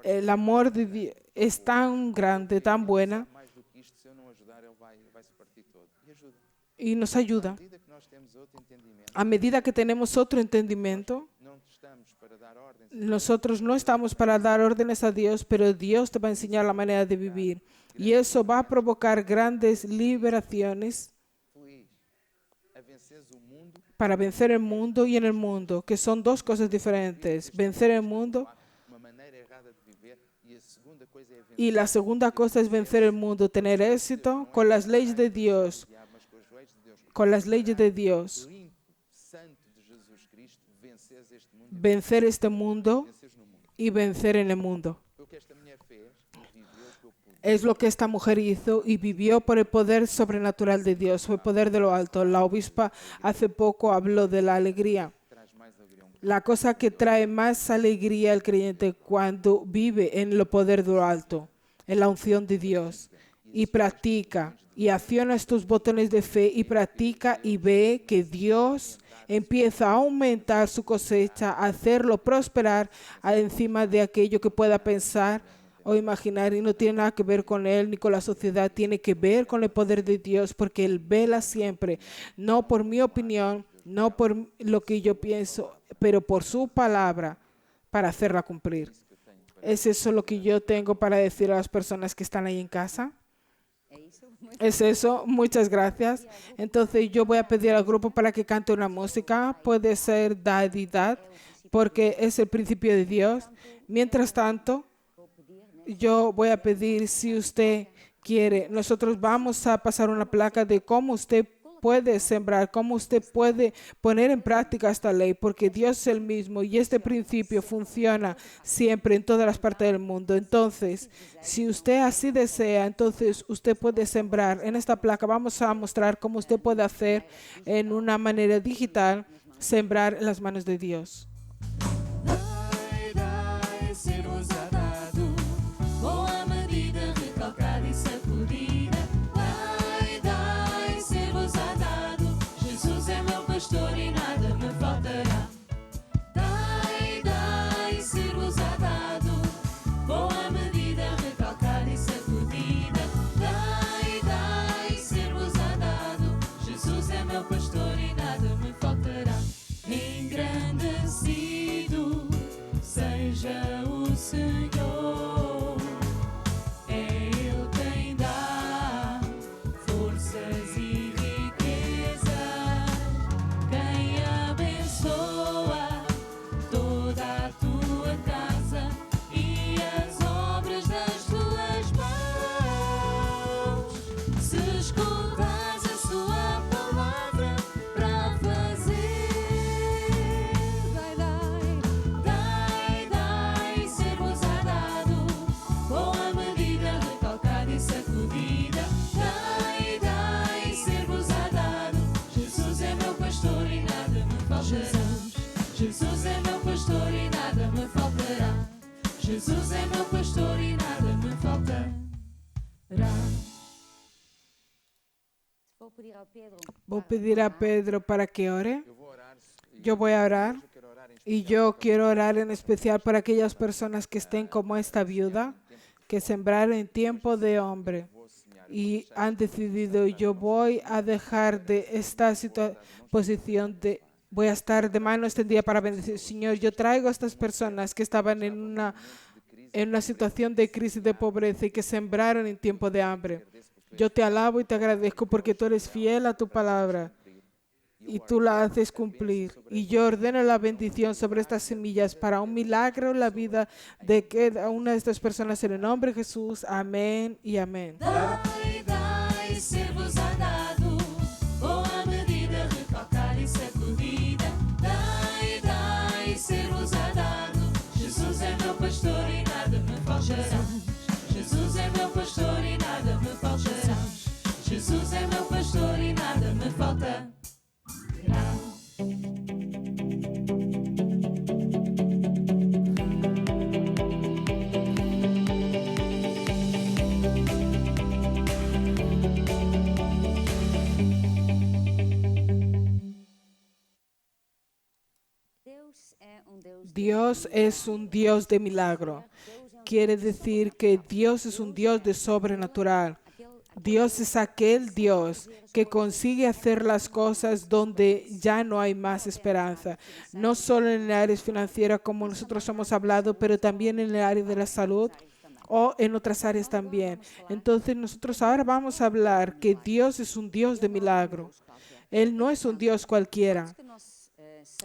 El amor de Dios es tan grande, tan buena, mais do que isto, se eu não ajudar, ele vai se partir todo. E ajuda. y nos ayuda. À medida que nós temos outro entendimento, A medida que tenemos otro entendimiento, não estamos para dar ordens, nosotros no estamos para dar órdenes a Dios, pero Dios te va a enseñar la manera de vivir. Y eso va a provocar grandes liberaciones feliz a venceres o mundo, para vencer el mundo y en el mundo, que son dos cosas diferentes. Vencer el mundo, uma maneira errada de viver, e a segunda coisa é vencer y la segunda cosa es vencer el mundo, tener éxito con las leyes de Dios, o diabo, mas com as leis de Deus. con las leyes de Dios. Limpo, santo de Jesus Cristo, venceres este mundo, Vencer este mundo venceres no mundo. y vencer en el mundo. Foi o que esta mulher fez e viveu pelo poder. Es lo que esta mujer hizo y vivió por el poder sobrenatural de Dios, fue el poder de lo alto. La obispa hace poco habló de la alegría. Traz mais alegria a um La cosa que trae más alegría al creyente cuando vive en el poder de lo alto, en la unción de Dios, y practica y acciona estos botones de fe y practica y ve que Dios empieza a aumentar su cosecha, a hacerlo prosperar encima de aquello que pueda pensar o imaginar, y no tiene nada que ver con él ni con la sociedad, tiene que ver con el poder de Dios, porque Él vela siempre, no por mi opinión, no por lo que yo pienso, pero por su palabra para hacerla cumplir. ¿Es eso lo que yo tengo para decir a las personas que están ahí en casa? É isso? Es eso, muchas gracias. Entonces yo voy a pedir al grupo para que cante una música, puede ser Daddy Dad, porque es el principio de Dios. Mientras tanto, yo voy a pedir, si usted quiere, nosotros vamos a pasar una placa de cómo usted puede sembrar, cómo usted puede poner en práctica esta ley, porque Dios es el mismo y este principio funciona siempre en todas las partes del mundo. Entonces, si usted así desea, entonces usted puede sembrar. En esta placa vamos a mostrar cómo usted puede hacer en una manera digital, sembrar en las manos de Dios. Dai, ser osadado, boa medida, recalcada e sacudida. Dai, ser osadado, Jesus é meu pastor e nada me faltará. Dai, ser osadado, boa medida, recalcada e sacudida. Dai, ser osadado, Jesus é meu pastor e nada me faltará. Engrandecido escutas a sua palavra para fazer. Dai, ser-vos-á dado, com a medida recalcada e sacudida. Dai, ser-vos-á dado. Jesus é meu pastor e nada me faltará. Jesus é meu pastor e nada me faltará. Jesus é meu pastor e nada me faltará. Voy a pedir a Pedro para que ore. Eu vou orar e Yo voy a orar. eu quero orar em Y especial yo quiero orar en especial para aquellas personas que estén como esta viuda, que sembraron en tiempo de hombre vou semear. y han decidido, yo voy a dejar de esta posición de, voy a estar de mano extendida para bendecir. Señor, yo traigo a estas personas que estaban en una situación de crisis, de pobreza y que sembraron en tiempo de hambre. Yo te alabo y te agradezco porque tú eres fiel a tu palabra y tú la haces cumplir. Y yo ordeno la bendición sobre estas semillas para un milagro en la vida de cada una de estas personas en el nombre de Jesús. Amén y amén. Dai, ser-vos-á dado, com a medida recalcada e sacudida. Dai, ser-vos-á dado. Jesus é meu pastor e nada me faltará. Jesus é meu pastor e nada me faltará. Jesus é meu pastor e nada me faltará. Dios es un Dios de milagro. Quiere decir que Dios es un Dios de sobrenatural. Dios es aquel Dios que consigue hacer las cosas donde ya no hay más esperanza. No solo en el área financiera como nosotros hemos hablado, pero también en el área de la salud o en otras áreas también. Entonces nosotros ahora vamos a hablar que Dios es un Dios de milagro. Él no es un Dios cualquiera.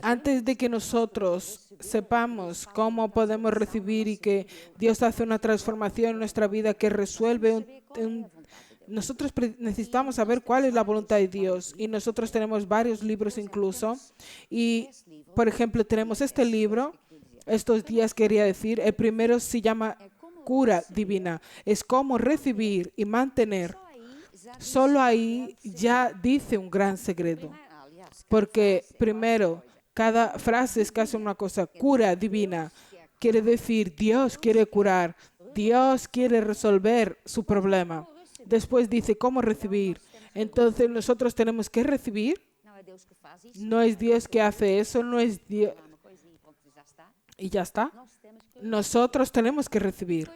Antes de que nosotros sepamos cómo podemos recibir y que Dios hace una transformación en nuestra vida que resuelve nosotros necesitamos saber cuál es la voluntad de Dios. Y nosotros tenemos varios libros incluso. Y, por ejemplo, tenemos este libro. Estos días quería decir, el primero se llama Cura Divina. Es cómo recibir y mantener. Solo ahí ya dice un gran secreto. Porque primero, cada frase es casi una cosa. Cura divina quiere decir Dios quiere curar. Dios quiere resolver su problema. Después dice cómo recibir. Entonces nosotros tenemos que recibir. No es Dios que hace eso, no es Dios. Y ya está. Nosotros tenemos que recibir.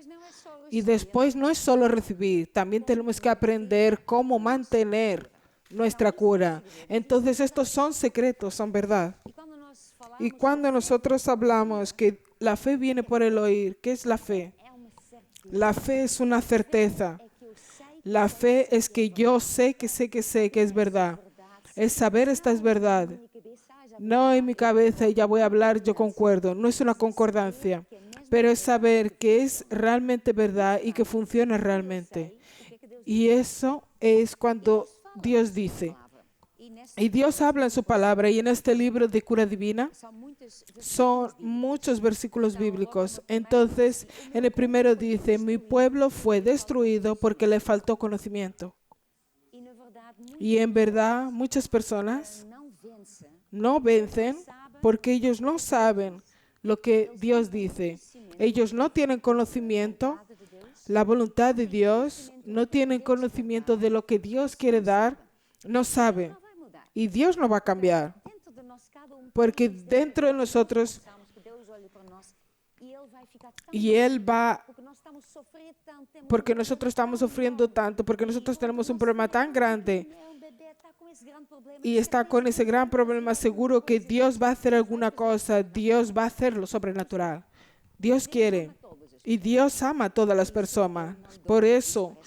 Y después no es solo recibir, también tenemos que aprender cómo mantener nuestra cura. Entonces estos son secretos, son verdad. Y cuando nosotros hablamos que la fe viene por el oír, ¿qué es la fe? La fe es una certeza. La fe es que yo sé que es verdad. Es saber esta es verdad. No en mi cabeza y ya voy a hablar, yo concuerdo. No es una concordancia, pero es saber que es realmente verdad y que funciona realmente. Y eso es cuando Dios dice. Y Dios habla en su palabra y en este libro de Cura Divina son muchos versículos bíblicos. Entonces, en el primero dice, mi pueblo fue destruido porque le faltó conocimiento. Y en verdad, muchas personas no vencen porque ellos no saben lo que Dios dice. Ellos no tienen conocimiento, la voluntad de Dios, no tienen conocimiento de lo que Dios quiere dar, no saben. Y Dios no va a cambiar, porque dentro de nosotros, y Él va, porque nosotros estamos sufriendo tanto, porque nosotros tenemos un problema tan grande, y está con ese gran problema, seguro que Dios va a hacer alguna cosa, Dios va a hacer lo sobrenatural. Dios quiere, y Dios ama a todas las personas. Por eso,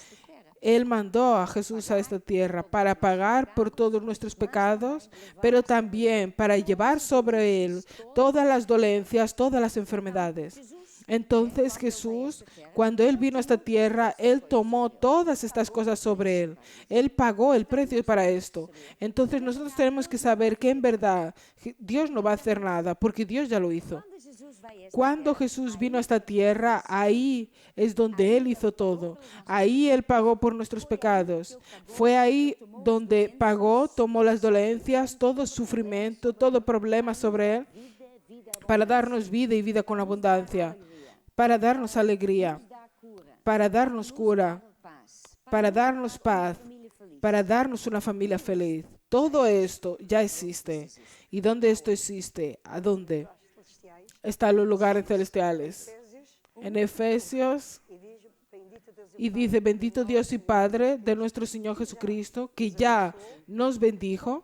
Él mandó a Jesús a esta tierra para pagar por todos nuestros pecados, pero también para llevar sobre Él todas las dolencias, todas las enfermedades. Entonces Jesús, cuando Él vino a esta tierra, Él tomó todas estas cosas sobre Él. Él pagó el precio para esto. Entonces nosotros tenemos que saber que en verdad Dios no va a hacer nada, porque Dios ya lo hizo. Cuando Jesús vino a esta tierra, ahí es donde Él hizo todo. Ahí Él pagó por nuestros pecados. Fue ahí donde pagó, tomó las dolencias, todo sufrimiento, todo problema sobre Él, para darnos vida y vida con abundancia, para darnos alegría, para darnos cura, para darnos paz, para darnos una familia feliz. Todo esto ya existe. ¿Y dónde esto existe? ¿A dónde? Está en los lugares celestiales. En Efesios, y dice, bendito Dios y Padre de nuestro Señor Jesucristo, que ya nos bendijo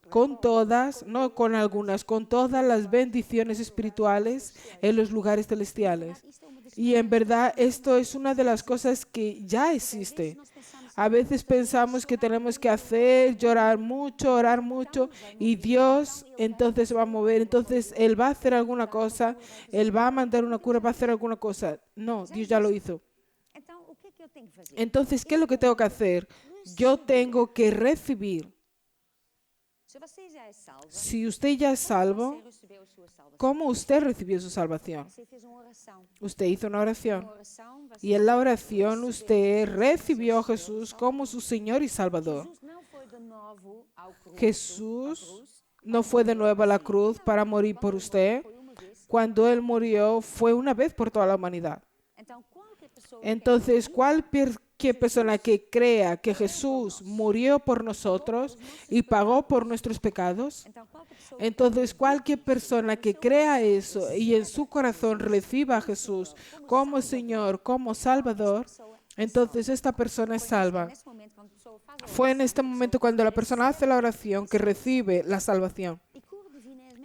con todas, no con algunas, con todas las bendiciones espirituales en los lugares celestiales. Y en verdad esto es una de las cosas que ya existe. A veces pensamos que tenemos que hacer, llorar mucho, orar mucho, y Dios entonces se va a mover, entonces Él va a hacer alguna cosa, Él va a mandar una cura, va a hacer alguna cosa. No, Dios ya lo hizo. Entonces, ¿qué es lo que tengo que hacer? Yo tengo que recibir. Si usted ya es salvo, ¿cómo usted recibió su salvación? Usted hizo una oración. Y en la oración usted recibió a Jesús como su Señor y Salvador. Jesús no fue de nuevo a la cruz para morir por usted. Cuando Él murió fue una vez por toda la humanidad. Entonces, cualquier persona que crea que Jesús murió por nosotros y pagó por nuestros pecados, entonces cualquier persona que crea eso y en su corazón reciba a Jesús como Señor, como Salvador, entonces esta persona es salva. Fue en este momento cuando la persona hace la oración que recibe la salvación.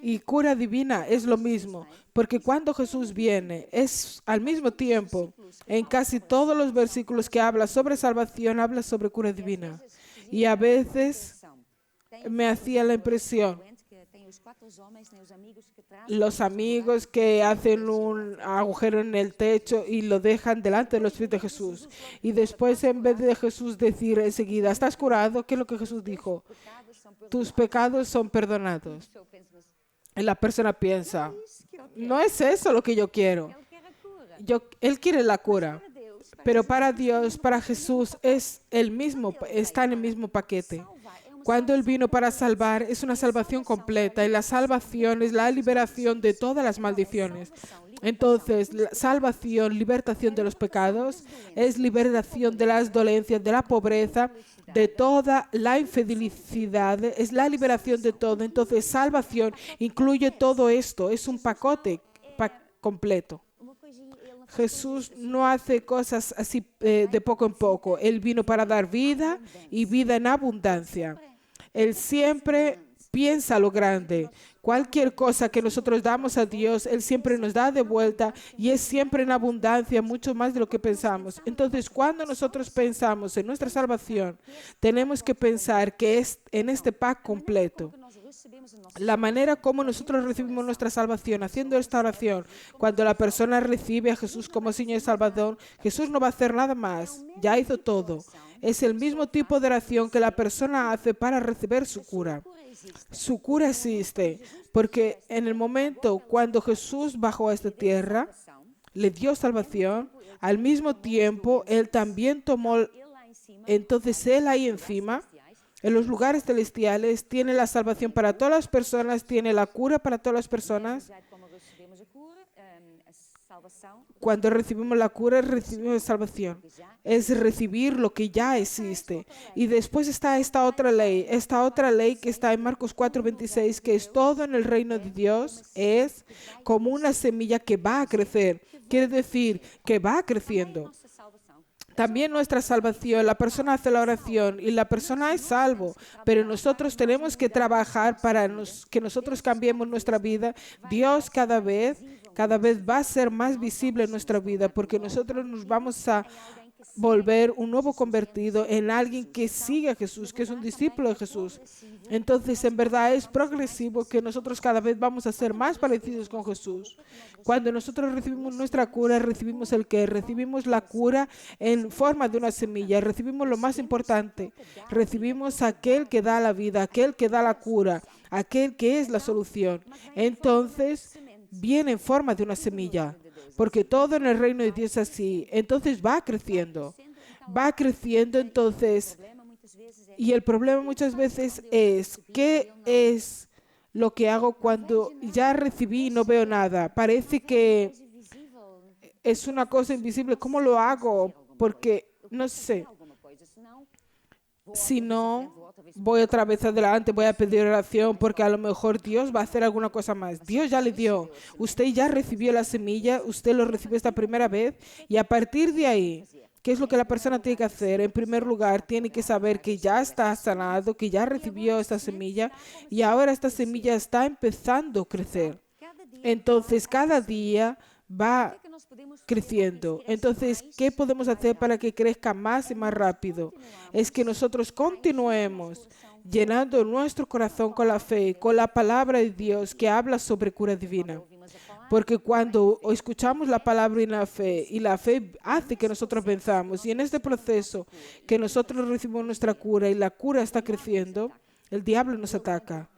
Y cura divina es lo mismo, porque cuando Jesús viene, es al mismo tiempo, en casi todos los versículos que habla sobre salvación, habla sobre cura divina. Y a veces me hacía la impresión, los amigos que hacen un agujero en el techo y lo dejan delante de los pies de Jesús. Y después, en vez de Jesús decir enseguida, ¿estás curado? ¿Qué es lo que Jesús dijo? Tus pecados son perdonados. Y la persona piensa, no es eso lo que yo quiero. Él quiere la cura. Pero para Dios, para Jesús, es el mismo, está en el mismo paquete. Cuando Él vino para salvar, es una salvación completa. Y la salvación es la liberación de todas las maldiciones. Entonces, la salvación, libertación de los pecados, es liberación de las dolencias, de la pobreza, de toda la infelicidad, es la liberación de todo. Entonces, salvación incluye todo esto, es un pacote completo. Jesús no hace cosas así de poco en poco. Él vino para dar vida y vida en abundancia. Él siempre piensa lo grande. Cualquier cosa que nosotros damos a Dios, Él siempre nos da de vuelta y es siempre en abundancia, mucho más de lo que pensamos. Entonces, cuando nosotros pensamos en nuestra salvación, tenemos que pensar que es en este pack completo. La manera como nosotros recibimos nuestra salvación, haciendo esta oración, cuando la persona recibe a Jesús como Señor y Salvador, Jesús no va a hacer nada más, ya hizo todo. Es el mismo tipo de oración que la persona hace para recibir su cura. Su cura existe, porque en el momento cuando Jesús bajó a esta tierra, le dio salvación, al mismo tiempo Él también tomó, entonces Él ahí encima, en los lugares celestiales, tiene la salvación para todas las personas, tiene la cura para todas las personas. Cuando recibimos la cura, recibimos salvación. Es recibir lo que ya existe. Y después está esta otra ley que está en Marcos 4:26, que es todo en el reino de Dios, es como una semilla que va a crecer. Quiere decir que va creciendo. También nuestra salvación, la persona hace la oración y la persona es salvo, pero nosotros tenemos que trabajar para que nosotros cambiemos nuestra vida. Dios cada vez va a ser más visible en nuestra vida, porque nosotros nos vamos volver un nuevo convertido en alguien que sigue a Jesús, que es un discípulo de Jesús. Entonces, en verdad es progresivo que nosotros cada vez vamos a ser más parecidos con Jesús. Cuando nosotros recibimos nuestra cura, recibimos el qué, recibimos la cura en forma de una semilla, recibimos lo más importante, recibimos aquel que da la vida, aquel que da la cura, aquel que es la solución. Entonces, viene en forma de una semilla, porque todo en el reino de Dios es así. Entonces va creciendo, entonces, y el problema muchas veces es, ¿qué es lo que hago cuando ya recibí y no veo nada? Parece que es una cosa invisible. ¿Cómo lo hago? Porque, no sé, si no, voy otra vez adelante, voy a pedir oración porque a lo mejor Dios va a hacer alguna cosa más. Dios ya le dio. Usted ya recibió la semilla, usted lo recibió esta primera vez y a partir de ahí, ¿qué es lo que la persona tiene que hacer? En primer lugar, tiene que saber que ya está sanado, que ya recibió esta semilla y ahora esta semilla está empezando a crecer. Entonces, cada día va creciendo. Entonces, ¿qué podemos hacer para que crezca más y más rápido? Es que nosotros continuemos llenando nuestro corazón con la fe, con la palabra de Dios que habla sobre cura divina. Porque cuando escuchamos la palabra y la fe hace que nosotros venzamos, y en este proceso que nosotros recibimos nuestra cura y la cura está creciendo, el diablo nos ataca.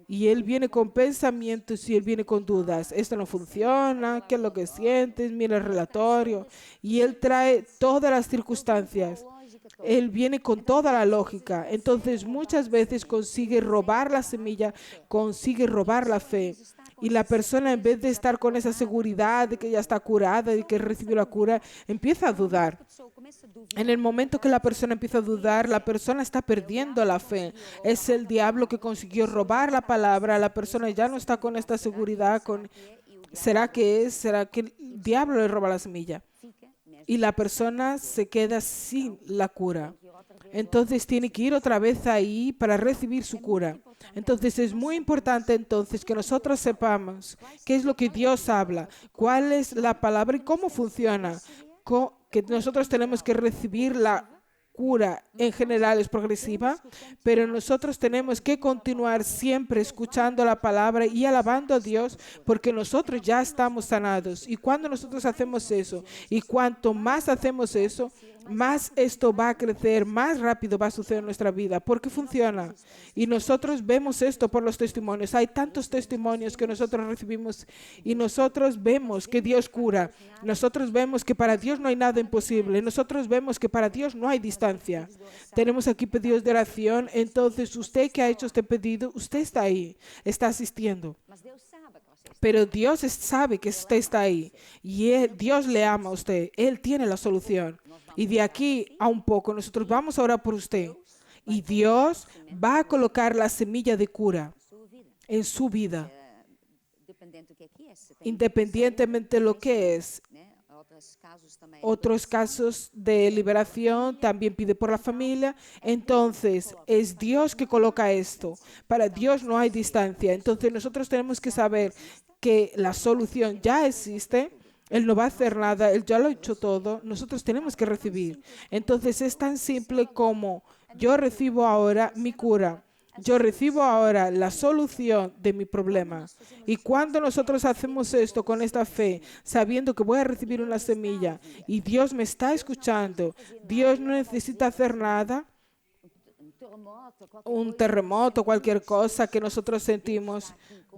Y él viene con pensamientos y él viene con dudas. Esto no funciona, ¿qué es lo que sientes? Mira el relatorio. Y él trae todas las circunstancias. Él viene con toda la lógica. Entonces muchas veces consigue robar la semilla, consigue robar la fe. Y la persona, en vez de estar con esa seguridad de que ya está curada, de que recibió la cura, empieza a dudar. En el momento que la persona empieza a dudar, la persona está perdiendo la fe. Es el diablo que consiguió robar la palabra. La persona ya no está con esta seguridad. ¿Será que el diablo le roba la semilla? Y la persona se queda sin la cura. Entonces tiene que ir otra vez ahí para recibir su cura. Entonces es muy importante entonces que nosotros sepamos qué es lo que Dios habla, cuál es la palabra y cómo funciona. Que nosotros tenemos que recibir la cura en general es progresiva, pero nosotros tenemos que continuar siempre escuchando la palabra y alabando a Dios porque nosotros ya estamos sanados. Y cuando nosotros hacemos eso, y cuanto más hacemos eso, más esto va a crecer, más rápido va a suceder en nuestra vida, porque funciona. Y nosotros vemos esto por los testimonios. Hay tantos testimonios que nosotros recibimos y nosotros vemos que Dios cura. Nosotros vemos que para Dios no hay nada imposible. Nosotros vemos que para Dios no hay distancia. Tenemos aquí pedidos de oración. Entonces, usted que ha hecho este pedido, usted está ahí, está asistiendo. Pero Dios sabe que usted está ahí y Dios le ama a usted. Él tiene la solución. Y de aquí a un poco nosotros vamos a orar por usted. Y Dios va a colocar la semilla de cura en su vida. Independientemente de lo que es. Otros casos de liberación también pide por la familia. Entonces, es Dios que coloca esto. Para Dios no hay distancia. Entonces, nosotros tenemos que saber que la solución ya existe. Él no va a hacer nada. Él ya lo ha hecho todo. Nosotros tenemos que recibir. Entonces, es tan simple como yo recibo ahora mi cura. Yo recibo ahora la solución de mi problema. Y cuando nosotros hacemos esto con esta fe, sabiendo que voy a recibir una semilla y Dios me está escuchando, Dios no necesita hacer nada, un terremoto, cualquier cosa que nosotros sentimos,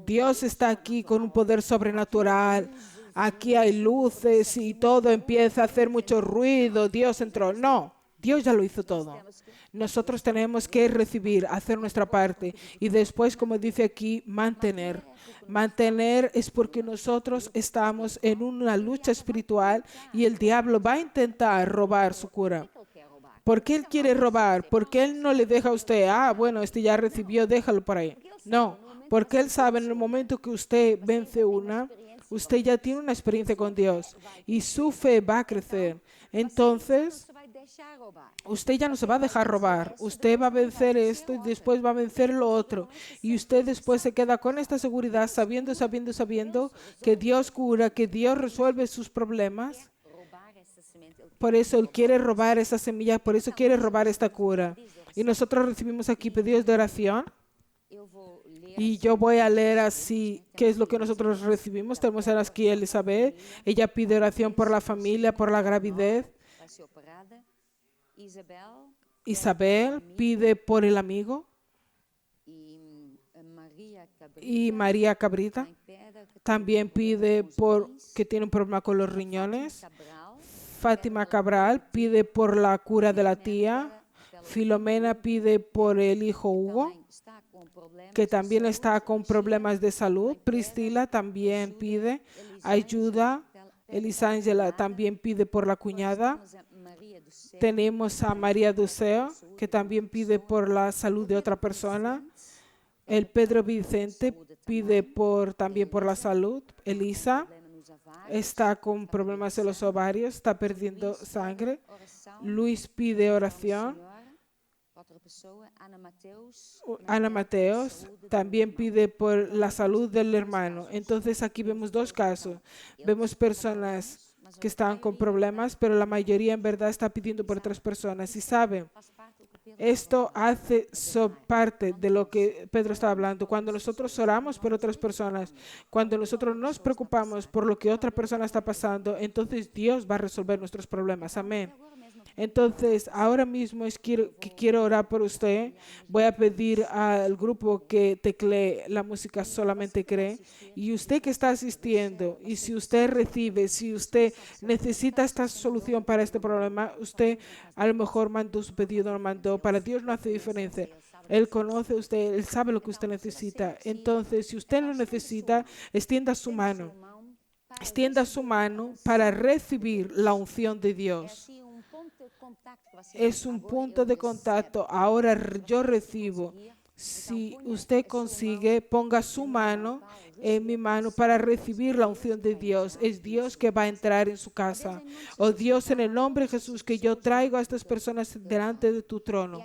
Dios está aquí con un poder sobrenatural. Aquí hay luces y todo empieza a hacer mucho ruido. Dios entró. No, Dios ya lo hizo todo. Nosotros tenemos que recibir, hacer nuestra parte y después, como dice aquí, mantener. Mantener es porque nosotros estamos en una lucha espiritual y el diablo va a intentar robar su cura. ¿Por qué él quiere robar? ¿Por qué él no le deja a usted? Bueno, este ya recibió, déjalo por ahí. No, porque él sabe en el momento que usted vence una, usted ya tiene una experiencia con Dios y su fe va a crecer. Entonces, usted ya no se va a dejar robar. Usted va a vencer esto y después va a vencer lo otro. Y usted después se queda con esta seguridad, sabiendo que Dios cura, que Dios resuelve sus problemas. Por eso Él quiere robar esa semilla, por eso quiere robar esta cura. Y nosotros recibimos aquí pedidos de oración. Y yo voy a leer así qué es lo que nosotros recibimos. Tenemos aquí a Elizabeth. Ella pide oración por la familia, por la gravidez. Isabel pide por el amigo. Y María Cabrita también pide por que tiene un problema con los riñones. Fátima Cabral pide por la cura de la tía. Filomena pide por el hijo Hugo, que también está con problemas de salud. Priscila también pide ayuda. Elisângela también pide por la cuñada. Tenemos a María Duceo, que también pide por la salud de otra persona. El Pedro Vicente pide también por la salud. Elisa está con problemas en los ovarios, está perdiendo sangre. Luis pide oración. Ana Mateos también pide por la salud del hermano. Entonces aquí vemos dos casos. Vemos personas que están con problemas, pero la mayoría en verdad está pidiendo por otras personas. Y saben, esto hace parte de lo que Pedro estaba hablando. Cuando nosotros oramos por otras personas, cuando nosotros nos preocupamos por lo que otra persona está pasando, entonces Dios va a resolver nuestros problemas. Amén. Entonces, ahora mismo quiero orar por usted. Voy a pedir al grupo que teclee la música Solamente Cree. Y usted que está asistiendo, y si usted recibe, si usted necesita esta solución para este problema, usted a lo mejor mandó su pedido, lo mandó. Para Dios no hace diferencia. Él conoce a usted, Él sabe lo que usted necesita. Entonces, si usted lo necesita, extienda su mano. Extienda su mano para recibir la unción de Dios. Es un punto de contacto. Ahora yo recibo. Si usted consigue, ponga su mano en mi mano para recibir la unción de Dios. Es Dios que va a entrar en su casa. Oh Dios, en el nombre de Jesús, que yo traigo a estas personas delante de tu trono.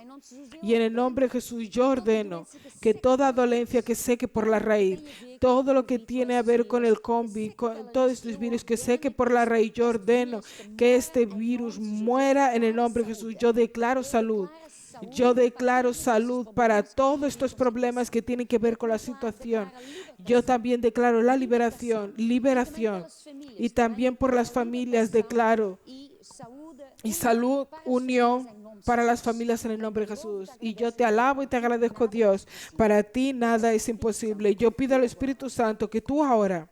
Y en el nombre de Jesús yo ordeno que toda dolencia que seque por la raíz, todo lo que tiene a ver con el COVID, con todos estos virus que seque por la raíz, yo ordeno que este virus muera en el nombre de Jesús. Yo declaro salud. Yo declaro salud para todos estos problemas que tienen que ver con la situación. Yo también declaro la liberación. Y también por las familias declaro. Y salud, unión para las familias en el nombre de Jesús. Y yo te alabo y te agradezco, Dios. Para ti nada es imposible. Yo pido al Espíritu Santo que tú ahora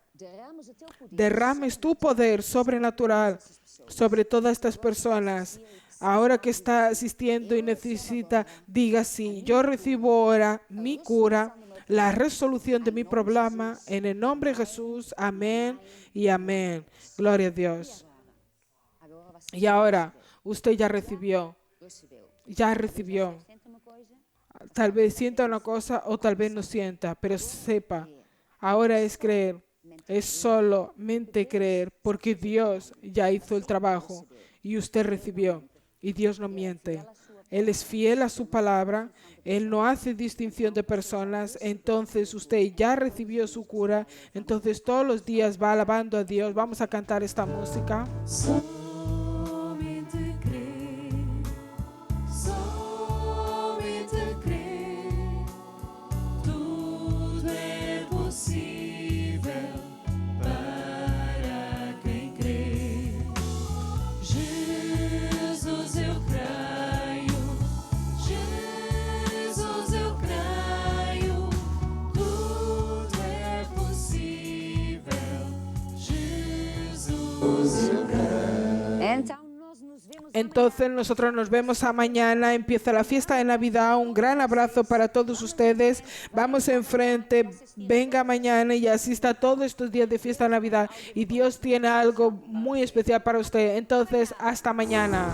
derrames tu poder sobrenatural sobre todas estas personas. Ahora que está asistiendo y necesita, diga sí, yo recibo ahora mi cura, la resolución de mi problema, en el nombre de Jesús. Amén y amén. Gloria a Dios. Y ahora, usted ya recibió. Tal vez sienta una cosa o tal vez no sienta, pero sepa, ahora es creer. Es solamente creer, porque Dios ya hizo el trabajo y usted recibió. Y Dios no miente. Él es fiel a su palabra. Él no hace distinción de personas. Entonces usted ya recibió su cura. Entonces todos los días va alabando a Dios. Vamos a cantar esta música. Somente cree, somente cree, tudo é possível para quem crê. Jesus, eu creio, tudo é possível. Jesus, eu creio. Entonces nosotros nos vemos a mañana. Empieza la fiesta de Navidad. Un gran abrazo para todos ustedes. Vamos enfrente. Venga mañana y asista a todos estos días de fiesta de Navidad. Y Dios tiene algo muy especial para usted. Entonces, hasta mañana.